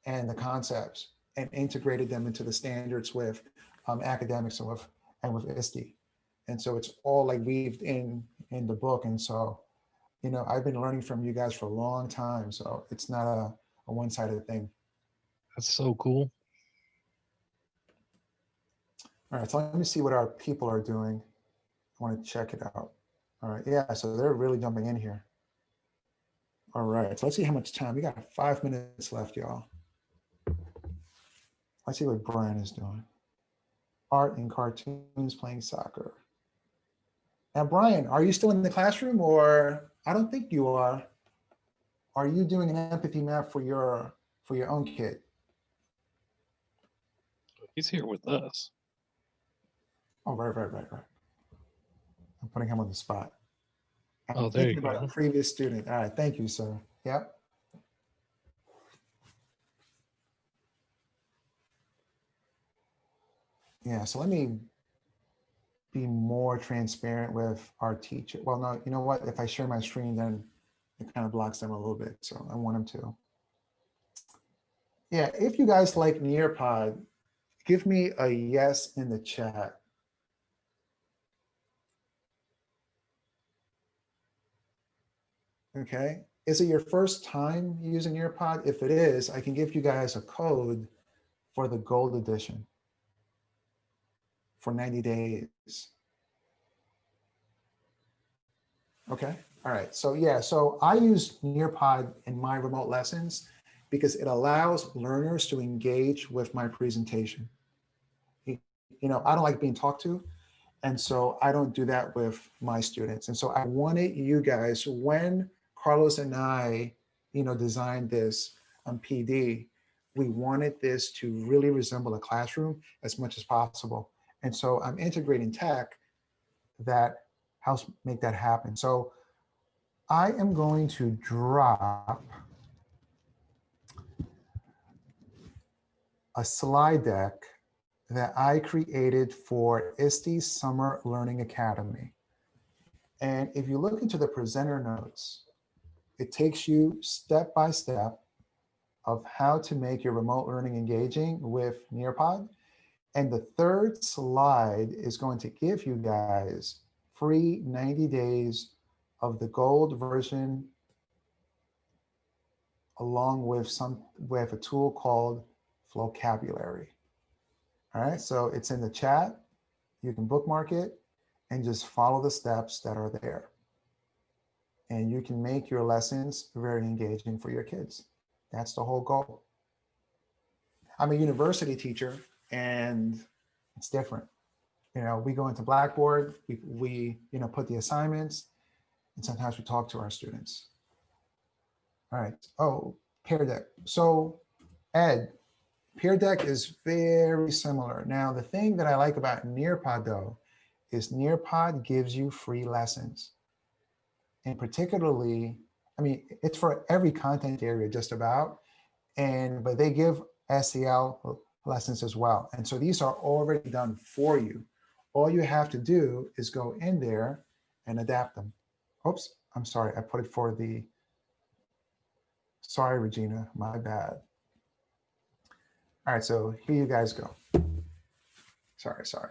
and the concepts and integrated them into the standards with academics and with ISTE. And so it's all like weaved in the book. And so, I've been learning from you guys for a long time. So it's not a one-sided thing. That's so cool. All right, so let me see what our people are doing. I want to check it out. All right, yeah, so they're really jumping in here. All right, so let's see how much time. We got 5 minutes left, y'all. Let's see what Brian is doing. Art and cartoons, playing soccer. Now, Brian, are you still in the classroom, or I don't think you are. Are you doing an empathy map for your own kid? He's here with us. Oh, right. I'm putting him on the spot. Oh, there you about go. a previous student. All right, thank you, sir. Yep. Yeah, so let me be more transparent with our teacher. Well, no, you know what? If I share my screen, then it kind of blocks them a little bit. So I want them to. Yeah, if you guys like Nearpod, give me a yes in the chat. Okay. Is it your first time using Nearpod? If it is, I can give you guys a code for the gold edition for 90 days. Okay. All right. So yeah, so I use Nearpod in my remote lessons because it allows learners to engage with my presentation. I don't like being talked to. And so I don't do that with my students. And so I wanted you guys, when Carlos and I, designed this PD, we wanted this to really resemble a classroom as much as possible. And so I'm integrating tech that helps make that happen. So I am going to drop a slide deck that I created for ISTE's Summer Learning Academy. And if you look into the presenter notes, it takes you step by step of how to make your remote learning engaging with Nearpod. And the third slide is going to give you guys free 90 days of the gold version, along with a tool called Vocabulary. All right, so it's in the chat. You can bookmark it and just follow the steps that are there. And you can make your lessons very engaging for your kids. That's the whole goal. I'm a university teacher and it's different. We go into Blackboard, we put the assignments, and sometimes we talk to our students. All right, Peer Deck. So Ed, Peer Deck is very similar. Now, the thing that I like about Nearpod though, is Nearpod gives you free lessons. And particularly, it's for every content area just about, but they give SEL lessons as well. And so these are already done for you. All you have to do is go in there and adapt them. Oops, I'm sorry, I put it for the Sorry, Regina, my bad. All right, so here you guys go. Sorry.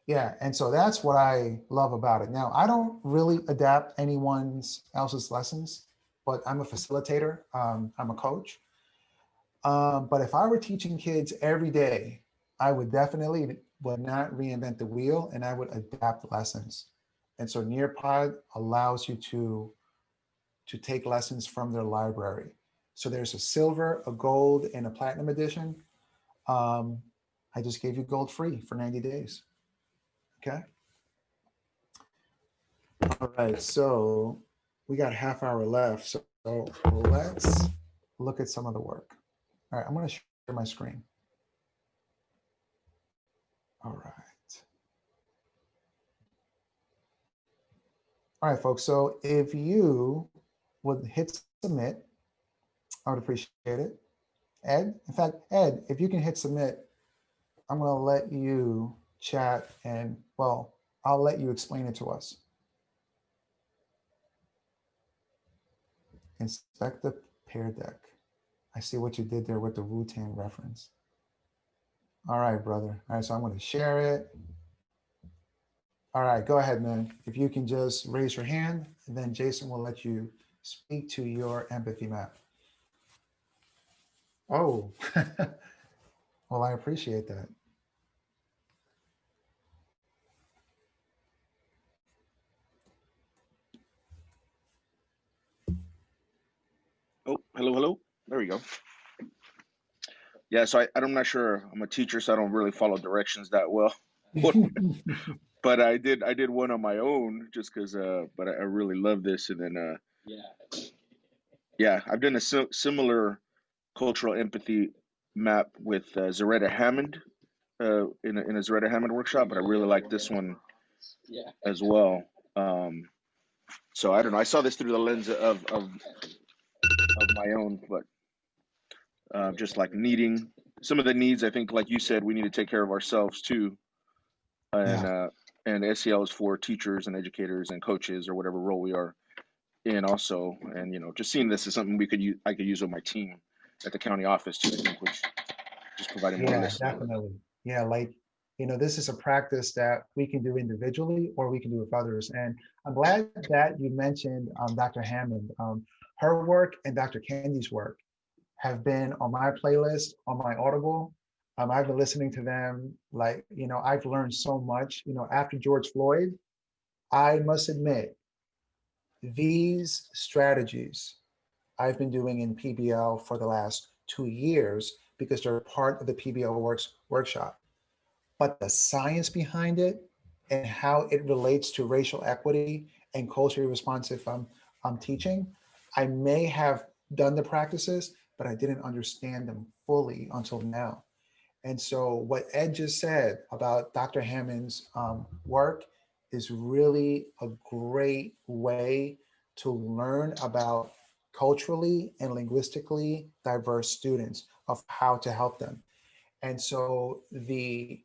Yeah, and so that's what I love about it. Now, I don't really adapt anyone else's lessons, but I'm a facilitator. I'm a coach. But if I were teaching kids every day, I would definitely would not reinvent the wheel, and I would adapt lessons. And so Nearpod allows you to take lessons from their library. So there's a silver, a gold, and a platinum edition. I just gave you gold free for 90 days. Okay. All right, so we got a half hour left. So let's look at some of the work. All right, I'm going to share my screen. All right. All right, folks. So if you would hit submit, I would appreciate it. Ed, in fact, Ed, if you can hit submit, I'm going to let you chat and, well, I'll let you explain it to us. Inspect the pear deck. I see what you did there with the Wu-Tang reference. All right, brother. All right, so I'm going to share it. All right, go ahead, man. If you can just raise your hand, and then Jason will let you speak to your empathy map. Oh, well, I appreciate that. Oh, hello. There we go. Yeah, so I'm not sure. I'm a teacher, so I don't really follow directions that well. But I did one on my own just because. But I really love this, and then yeah, I've done a similar cultural empathy map with Zaretta Hammond in a Zaretta Hammond workshop, but I really like this one as well. So I don't know. I saw this through the lens of my own, but just like needing some of the needs. I think, like you said, we need to take care of ourselves too, and SEL is for teachers and educators and coaches or whatever role we are in also. And just seeing this is something I could use with my team at the county office too. I think, which just providing more listening. Definitely. Yeah, like this is a practice that we can do individually or we can do with others. And I'm glad that you mentioned Dr. Hammond. Her work and Dr. Kendi's work have been on my playlist, on my Audible. I've been listening to them. Like, I've learned so much. After George Floyd, I must admit, these strategies I've been doing in PBL for the last 2 years because they're part of the PBL workshop. But the science behind it and how it relates to racial equity and culturally responsive teaching, I may have done the practices, but I didn't understand them fully until now. And so what Ed just said about Dr. Hammond's work is really a great way to learn about culturally and linguistically diverse students of how to help them. And so the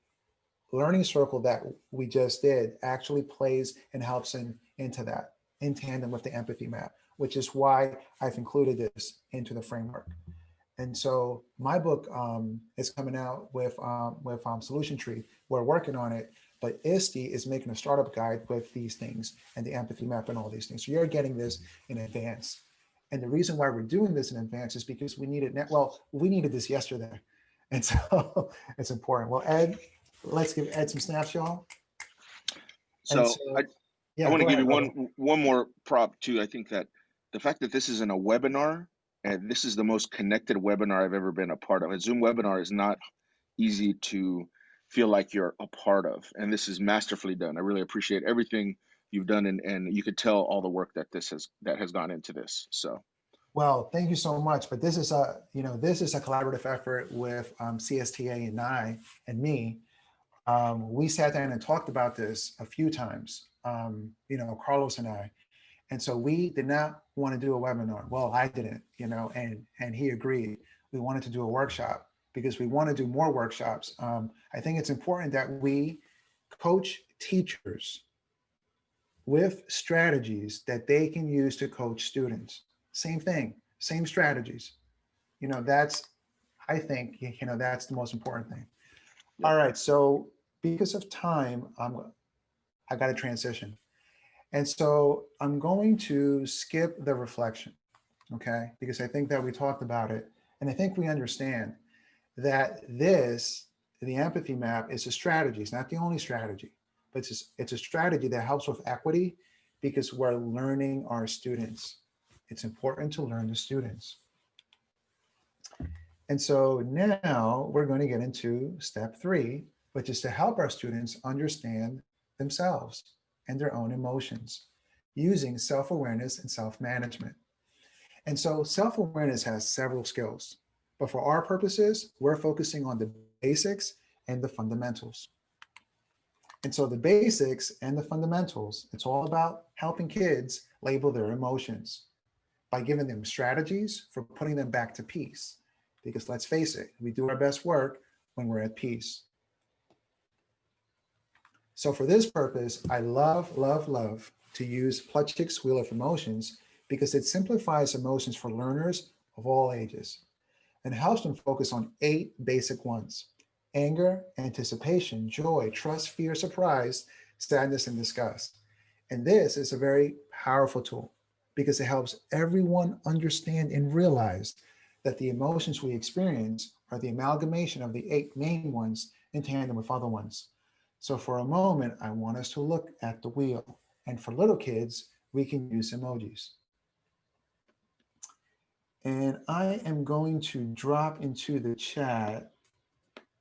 learning circle that we just did actually plays and helps into that in tandem with the empathy map, which is why I've included this into the framework. And so my book is coming out with Solution Tree. We're working on it, but ISTE is making a startup guide with these things and the empathy map and all these things. So you're getting this in advance. And the reason why we're doing this in advance is because we needed this yesterday. And so it's important. Well, Ed, let's give Ed some snaps, y'all. So I want to give you one more prop too. I think that the fact that this isn't a webinar, and this is the most connected webinar I've ever been a part of. A Zoom webinar is not easy to feel like you're a part of, and this is masterfully done. I really appreciate everything you've done, and you could tell all the work that has gone into this. So, well, thank you so much. But this is a collaborative effort with CSTA and I and me. We sat down and talked about this a few times. Carlos and I. And so we did not want to do a webinar. Well, I didn't, and he agreed. We wanted to do a workshop because we want to do more workshops. I think it's important that we coach teachers with strategies that they can use to coach students. Same thing. same strategies. That's, I think, that's the most important thing. All right, so because of time, I got to transition. And so I'm going to skip the reflection, okay? Because I think that we talked about it, and I think we understand that the empathy map is a strategy. It's not the only strategy, but it's a strategy that helps with equity because we're learning our students. It's important to learn the students. And so now we're going to get into step 3, which is to help our students understand themselves and their own emotions using self-awareness and self-management. And so self-awareness has several skills, but for our purposes, we're focusing on the basics and the fundamentals. And so the basics and the fundamentals, it's all about helping kids label their emotions by giving them strategies for putting them back to peace. Because let's face it, we do our best work when we're at peace. So for this purpose, I love to use Plutchik's Wheel of Emotions because it simplifies emotions for learners of all ages and helps them focus on 8 basic ones: anger, anticipation, joy, trust, fear, surprise, sadness, and disgust. And this is a very powerful tool because it helps everyone understand and realize that the emotions we experience are the amalgamation of the 8 main ones in tandem with other ones. So for a moment, I want us to look at the wheel. And for little kids, we can use emojis. And I am going to drop into the chat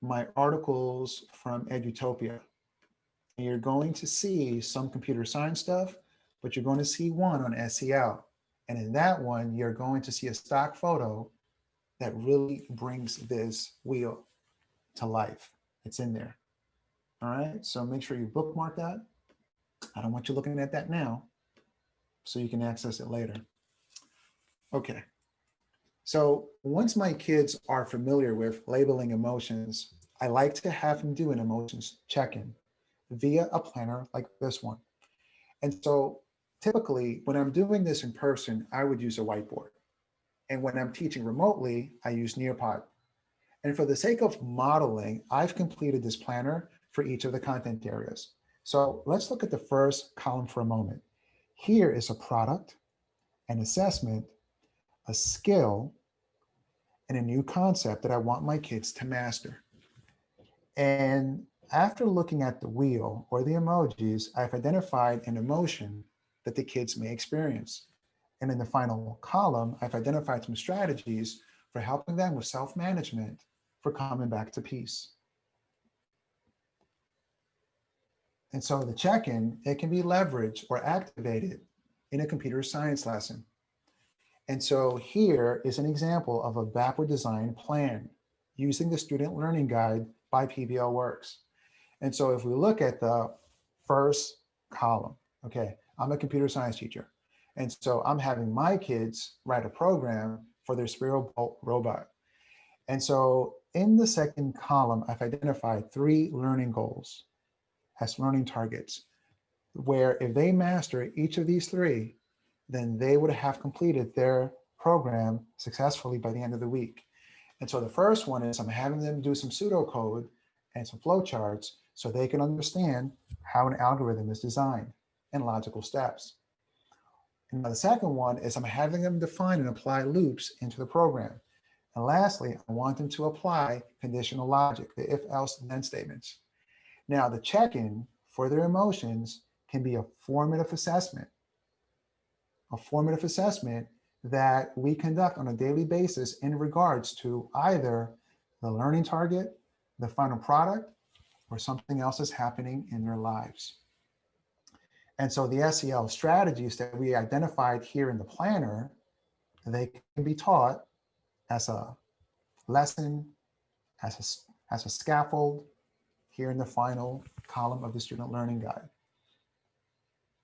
my articles from Edutopia. And you're going to see some computer science stuff, but you're going to see one on SEL. And in that one, you're going to see a stock photo that really brings this wheel to life. It's in there. All right, so make sure you bookmark that. I don't want you looking at that now, so you can access it later. Okay, so once my kids are familiar with labeling emotions, I like to have them do an emotions check-in via a planner like this one. And so typically when I'm doing this in person, I would use a whiteboard. And when I'm teaching remotely, I use Nearpod. And for the sake of modeling, I've completed this planner for each of the content areas. So let's look at the first column for a moment. Here is a product, an assessment, a skill, and a new concept that I want my kids to master. And after looking at the wheel or the emojis, I've identified an emotion that the kids may experience. And in the final column, I've identified some strategies for helping them with self-management for coming back to peace. And so the check-in, it can be leveraged or activated in a computer science lesson. And so here is an example of a backward design plan using the Student Learning Guide by PBL Works. And so if we look at the first column, okay, I'm a computer science teacher. And so I'm having my kids write a program for their Spiral Bolt robot. And so in the second column, I've identified 3 learning goals as learning targets, where if they master each of these 3, then they would have completed their program successfully by the end of the week. And so the first one is I'm having them do some pseudocode and some flowcharts so they can understand how an algorithm is designed and logical steps. And the second one is I'm having them define and apply loops into the program. And lastly, I want them to apply conditional logic, the if, else, then statements. Now, the check-in for their emotions can be a formative assessment that we conduct on a daily basis in regards to either the learning target, the final product, or something else is happening in their lives. And so the SEL strategies that we identified here in the planner, they can be taught as a lesson, as a scaffold here in the final column of the Student Learning Guide.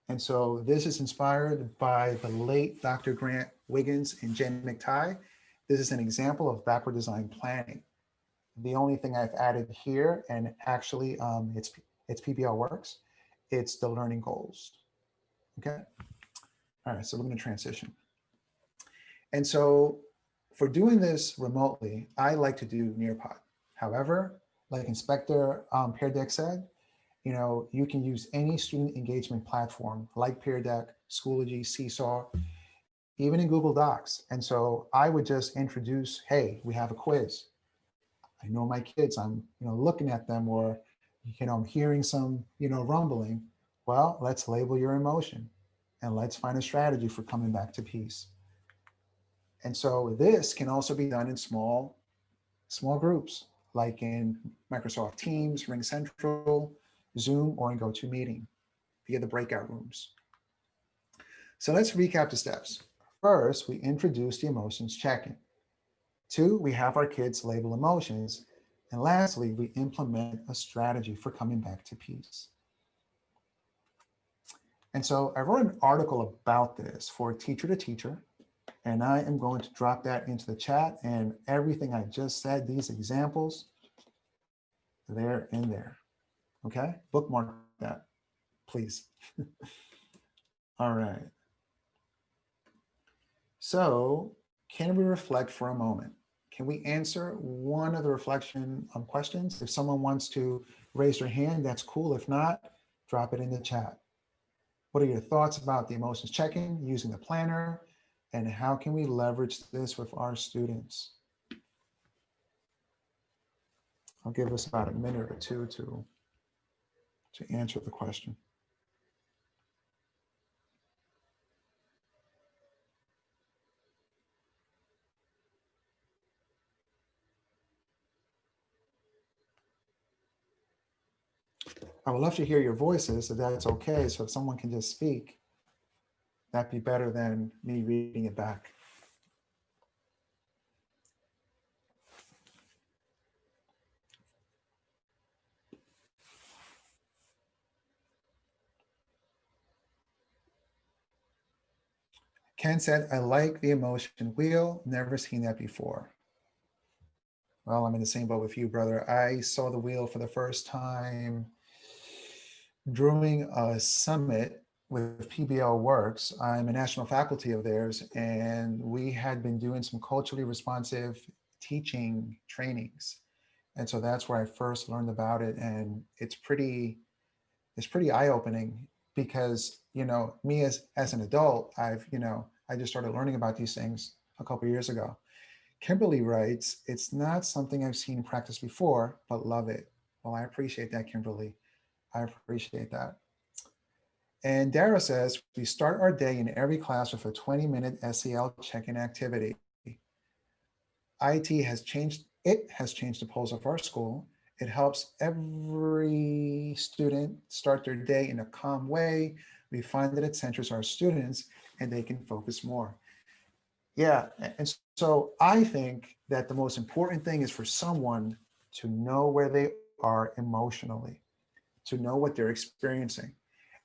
And so this is inspired by the late Dr. Grant Wiggins and Jen McTighe. This is an example of backward design planning. The only thing I've added here, and actually it's PBL Works, it's the learning goals. Okay. All right, so we're going to transition. And so for doing this remotely, I like to do Nearpod. However, like Inspector Pear Deck said, you can use any student engagement platform like Peer Deck, Schoology, Seesaw, even in Google Docs. And so I would just introduce, hey, we have a quiz. I know my kids, I'm looking at them, or I'm hearing some rumbling. Well, let's label your emotion and let's find a strategy for coming back to peace. And so this can also be done in small groups, like in Microsoft Teams, Ring Central, Zoom, or in GoToMeeting via the breakout rooms. So let's recap the steps. First, we introduce the emotions check-in. 2, we have our kids label emotions. And lastly, we implement a strategy for coming back to peace. And so I wrote an article about this for Teacher to Teacher, and I am going to drop that into the chat, and everything I just said, these examples, they're in there. Okay, bookmark that, please. All right. So can we reflect for a moment? Can we answer one of the reflection questions? If someone wants to raise their hand, that's cool. If not, drop it in the chat. What are your thoughts about the emotions check-in using the planner, and how can we leverage this with our students? I'll give us about a minute or two to answer the question. I would love to hear your voices, if that's okay. So if someone can just speak, that'd be better than me reading it back. Ken said, I like the emotion wheel, never seen that before. Well, I'm in the same boat with you, brother. I saw the wheel for the first time during a summit with PBL Works. I'm a national faculty of theirs, and we had been doing some culturally responsive teaching trainings. And so that's where I first learned about it. And it's pretty eye-opening because, me as an adult, I just started learning about these things a couple of years ago. Kimberly writes, it's not something I've seen practice before, but love it. Well, I appreciate that, Kimberly. I appreciate that. And Dara says, we start our day in every class with a 20-minute SEL check-in activity. It has changed the pulse of our school. It helps every student start their day in a calm way. We find that it centers our students and they can focus more. Yeah, and so I think that the most important thing is for someone to know where they are emotionally, to know what they're experiencing.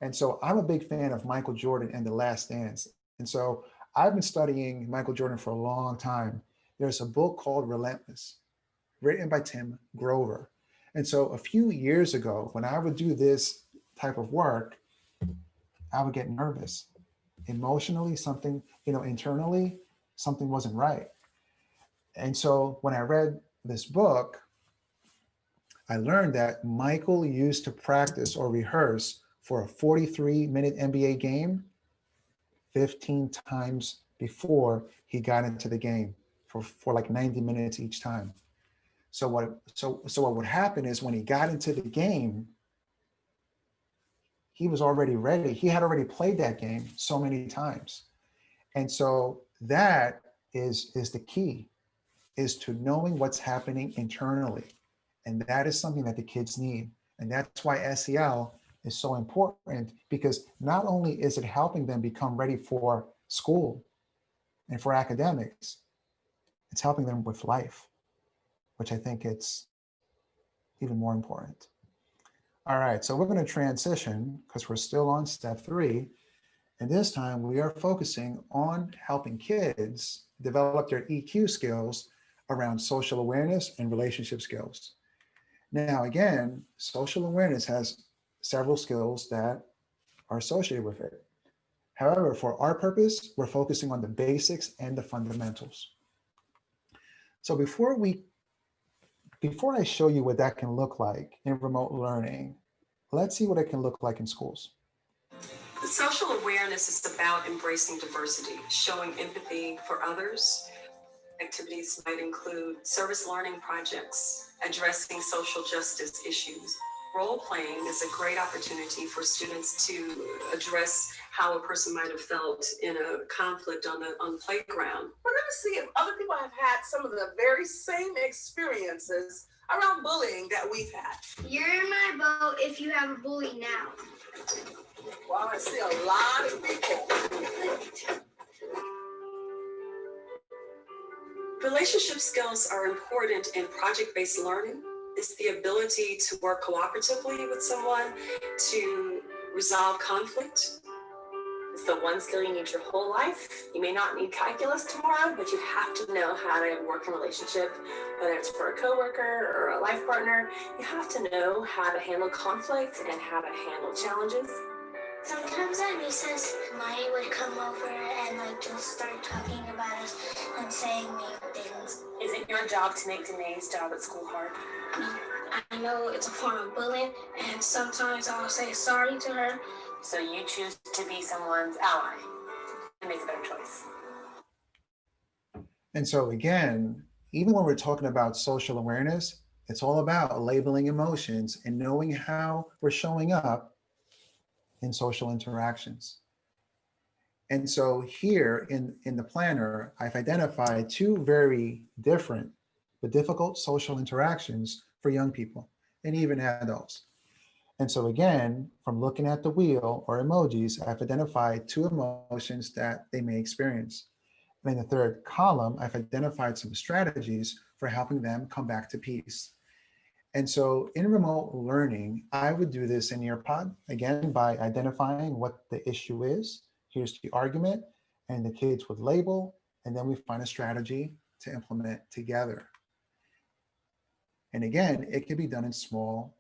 And so I'm a big fan of Michael Jordan and The Last Dance. And so I've been studying Michael Jordan for a long time. There's a book called Relentless, written by Tim Grover. And so a few years ago, when I would do this type of work, I would get nervous. Emotionally, something, internally, something wasn't right. And so when I read this book, I learned that Michael used to practice or rehearse for a 43-minute NBA game 15 times before he got into the game for like 90 minutes each time. So what would happen is when he got into the game, he was already ready. He had already played that game so many times. And so that is the key, is to knowing what's happening internally. And that is something that the kids need. And that's why SEL is so important, because not only is it helping them become ready for school and for academics, it's helping them with life, which I think it's even more important. All right, so we're going to transition because we're still on step 3. And this time we are focusing on helping kids develop their EQ skills around social awareness and relationship skills. Now, again, social awareness has several skills that are associated with it. However, for our purpose, we're focusing on the basics and the fundamentals. So before I show you what that can look like in remote learning, let's see what it can look like in schools. The social awareness is about embracing diversity, showing empathy for others. Activities might include service learning projects, addressing social justice issues. Role playing is a great opportunity for students to address how a person might have felt in a conflict on the playground. We're going to see if other people have had some of the very same experiences around bullying that we've had. You're in my boat if you have a bully now. Well, I see a lot of people. Relationship skills are important in project-based learning. It's the ability to work cooperatively with someone to resolve conflict. It's the one skill you need your whole life. You may not need calculus tomorrow, but you have to know how to work in a relationship, whether it's for a coworker or a life partner. You have to know how to handle conflict and how to handle challenges. Sometimes at recess, Maya would come over and just start talking about us and saying mean things. Is it your job to make Danae's job at school hard? I know it's a form of bullying, and sometimes I'll say sorry to her. So you choose to be someone's ally and make a better choice. And so again, even when we're talking about social awareness, it's all about labeling emotions and knowing how we're showing up in social interactions. And so here in the planner, I've identified two very different but difficult social interactions for young people and even adults. And so again, from looking at the wheel or emojis, I've identified two emotions that they may experience. And in the third column, I've identified some strategies for helping them come back to peace. And so in remote learning, I would do this in Nearpod, again, by identifying what the issue is. Here's the argument, and the kids would label, and then we find a strategy to implement together. And again, it can be done in small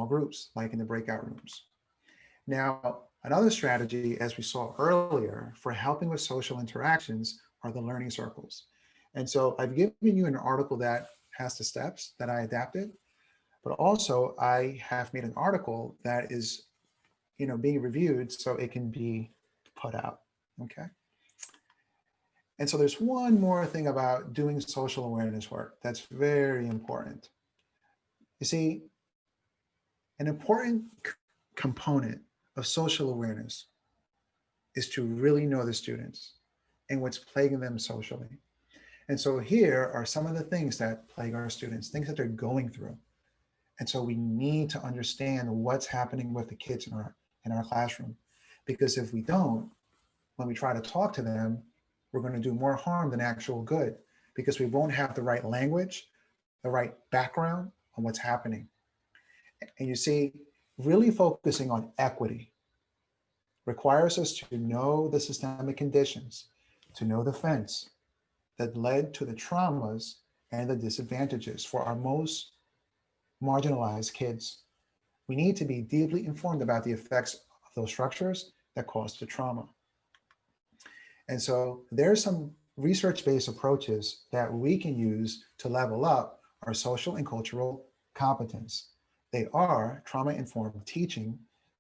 groups, like in the breakout rooms. Now, another strategy, as we saw earlier, for helping with social interactions are the learning circles. And so I've given you an article that has the steps that I adapted, but also I have made an article that is, being reviewed so it can be put out, okay? And so there's one more thing about doing social awareness work that's very important. You see, an important component of social awareness is to really know the students and what's plaguing them socially. And so here are some of the things that plague our students, things that they're going through. And so we need to understand what's happening with the kids in our classroom. Because if we don't, when we try to talk to them, we're going to do more harm than actual good, because we won't have the right language, the right background on what's happening. And you see, really focusing on equity requires us to know the systemic conditions, to know the fence that led to the traumas and the disadvantages for our most marginalized kids. We need to be deeply informed about the effects of those structures that cause the trauma. And so there's some research-based approaches that we can use to level up our social and cultural competence. They are trauma-informed teaching,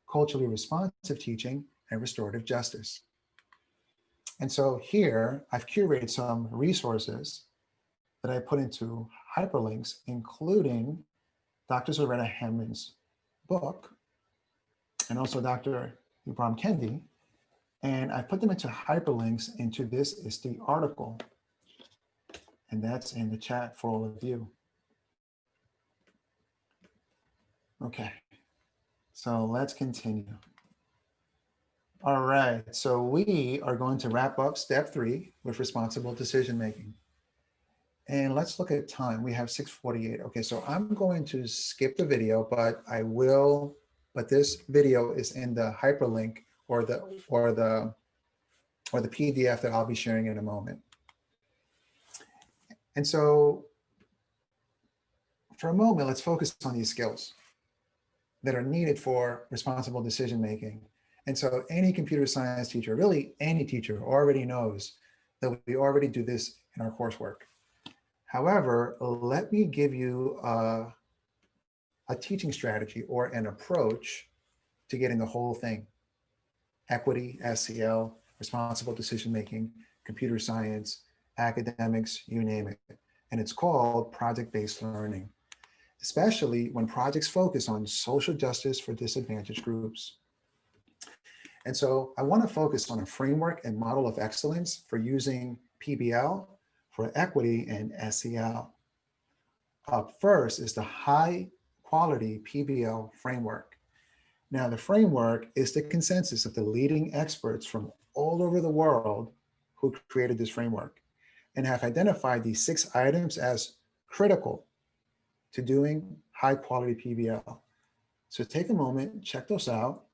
culturally responsive teaching, and restorative justice. And so here I've curated some resources that I put into hyperlinks, including Dr. Zoretta Hammond's book, and also Dr. Ibram Kendi. And I put them into hyperlinks into this is the article. And that's in the chat for all of you. Okay, so let's continue. All right, so we are going to wrap up step 3 with responsible decision-making. And let's look at time. We have 6:48. Okay, so I'm going to skip the video, but this video is in the hyperlink or the PDF that I'll be sharing in a moment. And so for a moment, let's focus on these skills that are needed for responsible decision-making. And so any computer science teacher, really any teacher, already knows that we already do this in our coursework. However, let me give you a teaching strategy or an approach to getting the whole thing. Equity, SEL, responsible decision-making, computer science, academics, you name it. And it's called project-based learning, especially when projects focus on social justice for disadvantaged groups. And so I want to focus on a framework and model of excellence for using PBL for equity and SEL. Up first is the high quality PBL framework. Now, the framework is the consensus of the leading experts from all over the world who created this framework and have identified these 6 items as critical to doing high quality PBL. So take a moment, check those out.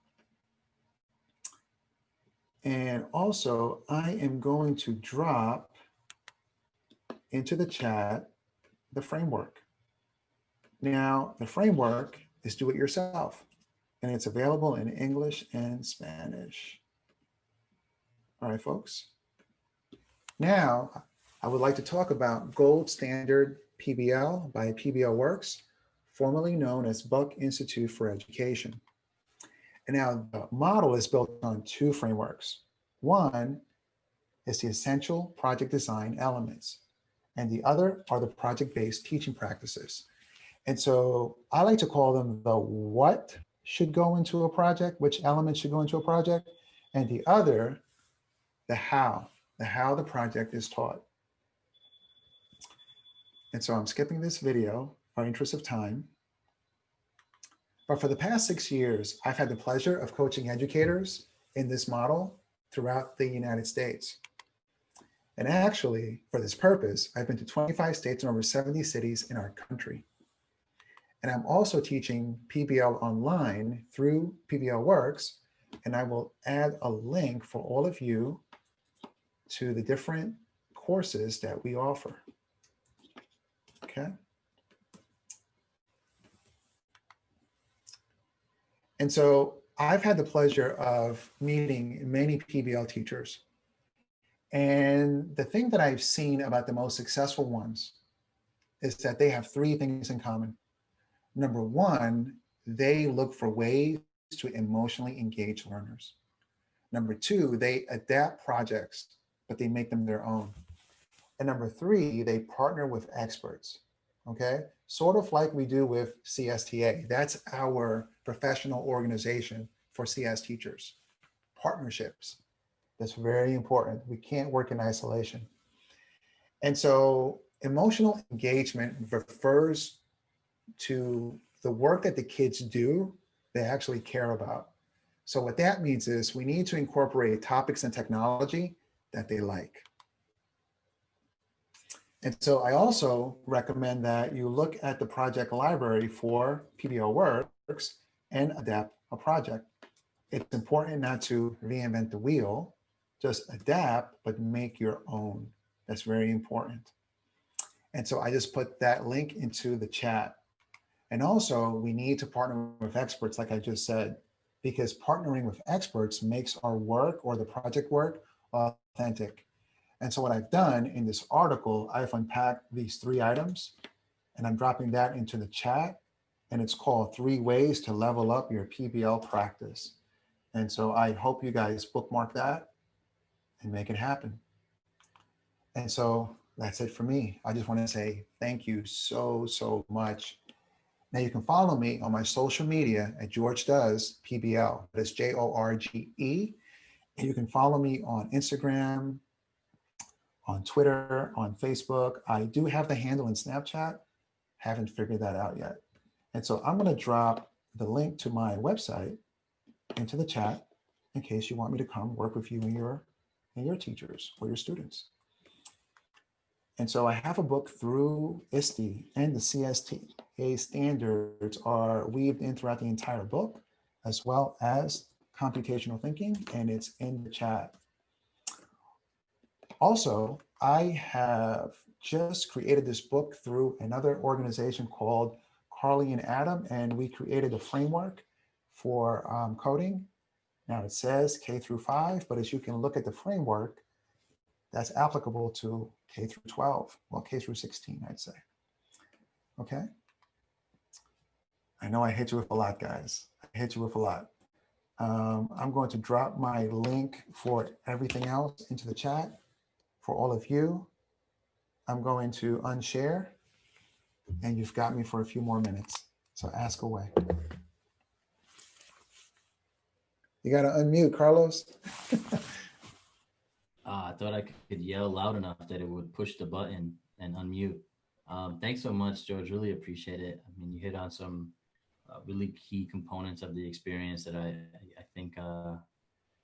And also, I am going to drop into the chat the framework. Now, the framework is do it yourself, and it's available in English and Spanish. All right, folks. Now, I would like to talk about Gold Standard PBL by PBL Works, formerly known as Buck Institute for Education. And now the model is built on 2 frameworks. One is the essential project design elements, and the other are the project-based teaching practices. And so I like to call them the what should go into a project, which elements should go into a project, and the other, the how the project is taught. And so I'm skipping this video for interest of time. But for the past 6 years, I've had the pleasure of coaching educators in this model throughout the United States. And actually, for this purpose, I've been to 25 states and over 70 cities in our country. And I'm also teaching PBL online through PBL Works, and I will add a link for all of you to the different courses that we offer. Okay. And so I've had the pleasure of meeting many PBL teachers. And the thing that I've seen about the most successful ones is that they have 3 things in common. Number 1, they look for ways to emotionally engage learners. Number 2, they adapt projects, but they make them their own. And number 3, they partner with experts, okay? Sort of like we do with CSTA. That's our professional organization for CS teachers. Partnerships, that's very important. We can't work in isolation. And so emotional engagement refers to the work that the kids do, they actually care about. So what that means is we need to incorporate topics and technology that they like. And so I also recommend that you look at the project library for PBL Works and adapt a project. It's important not to reinvent the wheel, just adapt, but make your own. That's very important. And so I just put that link into the chat. And also we need to partner with experts, like I just said, because partnering with experts makes our work or the project work authentic. And so what I've done in this article, I've unpacked these 3 items and I'm dropping that into the chat, and it's called 3 ways to level up your PBL practice. And so I hope you guys bookmark that and make it happen. And so that's it for me. I just want to say thank you so much. Now you can follow me on my social media at George Does PBL. That's JORGE. And you can follow me on Instagram, on Twitter, on Facebook. I do have the handle in Snapchat. Haven't figured that out yet. And so I'm going to drop the link to my website into the chat in case you want me to come work with you and your teachers or your students. And so I have a book through ISTE, and the CSTA standards are weaved in throughout the entire book, as well as computational thinking, and it's in the chat. Also, I have just created this book through another organization called Carly and Adam, and we created a framework for coding. Now it says K through 5, but as you can look at the framework, that's applicable to K through 12, well, K through 16, I'd say. Okay. I know I hit you with a lot, guys. I hit you with a lot. I'm going to drop my link for everything else into the chat for all of you. I'm going to unshare, and you've got me for a few more minutes. So ask away. You got to unmute, Carlos. I thought I could yell loud enough that it would push the button and unmute. Thanks so much, George. Really appreciate it. I mean, you hit on some really key components of the experience that I think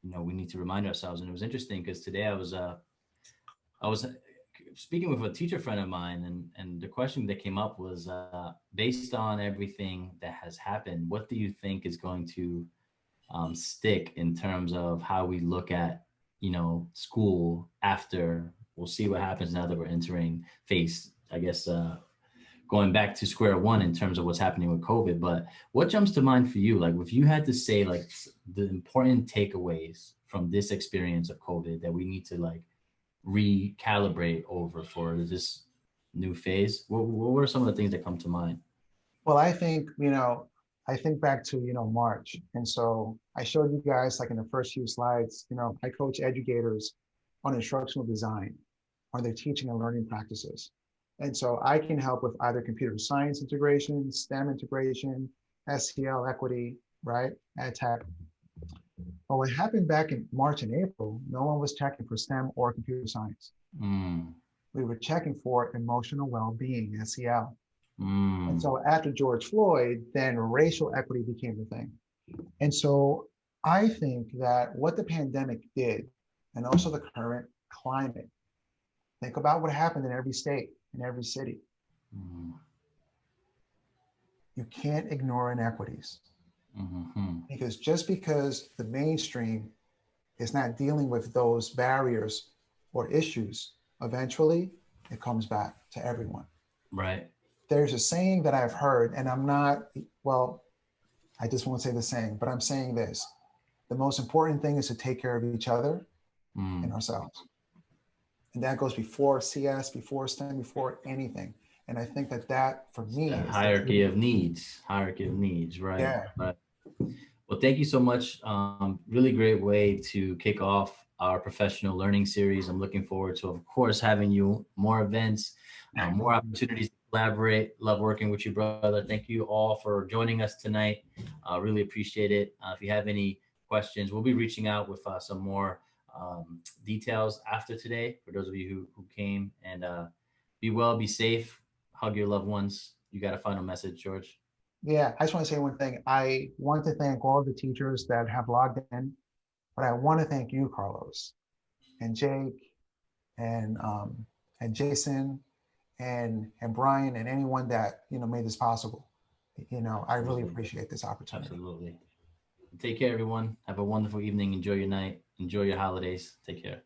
we need to remind ourselves. And it was interesting because today I was speaking with a teacher friend of mine, and the question that came up was, based on everything that has happened, what do you think is going to stick in terms of how we look at school after? We'll see what happens now that we're entering phase, I guess, going back to square one in terms of what's happening with COVID. But what jumps to mind for you? Like, if you had to say like the important takeaways from this experience of COVID that we need to like recalibrate over for this new phase, what were some of the things that come to mind? Well, I think, I think back to, March. And so I showed you guys, like in the first few slides, I coach educators on instructional design, on their teaching and learning practices. And so I can help with either computer science integration, STEM integration, SEL equity, right? Ed tech. But what happened back in March and April, no one was checking for STEM or computer science. We were checking for emotional well-being, SEL. And so after George Floyd, then racial equity became the thing. And so I think that what the pandemic did, and also the current climate, think about what happened in every state, in every city. You can't ignore inequities. Because just because the mainstream is not dealing with those barriers or issues, eventually it comes back to everyone. Right. There's a saying that I've heard, and I'm not, well, I just won't say the saying, but I'm saying this. The most important thing is to take care of each other and ourselves. And that goes before CS, before STEM, before anything. And I think that for me, is hierarchy of needs, right? Yeah. But, well, thank you so much. Really great way to kick off our professional learning series. I'm looking forward to, of course, having you more events, more opportunities to collaborate. Love working with you, brother. Thank you all for joining us tonight. Really appreciate it. If you have any questions, we'll be reaching out with some more details after today for those of you who came. And be well, be safe, hug your loved ones. You got a final message, George? Yeah, I just want to say one thing. I want to thank all the teachers that have logged in, but I want to thank you, Carlos, and Jake, and Jason, and Brian, and anyone that made this possible. I really appreciate this opportunity. Absolutely. Take care, everyone. Have a wonderful evening. Enjoy your night. Enjoy your holidays. Take care.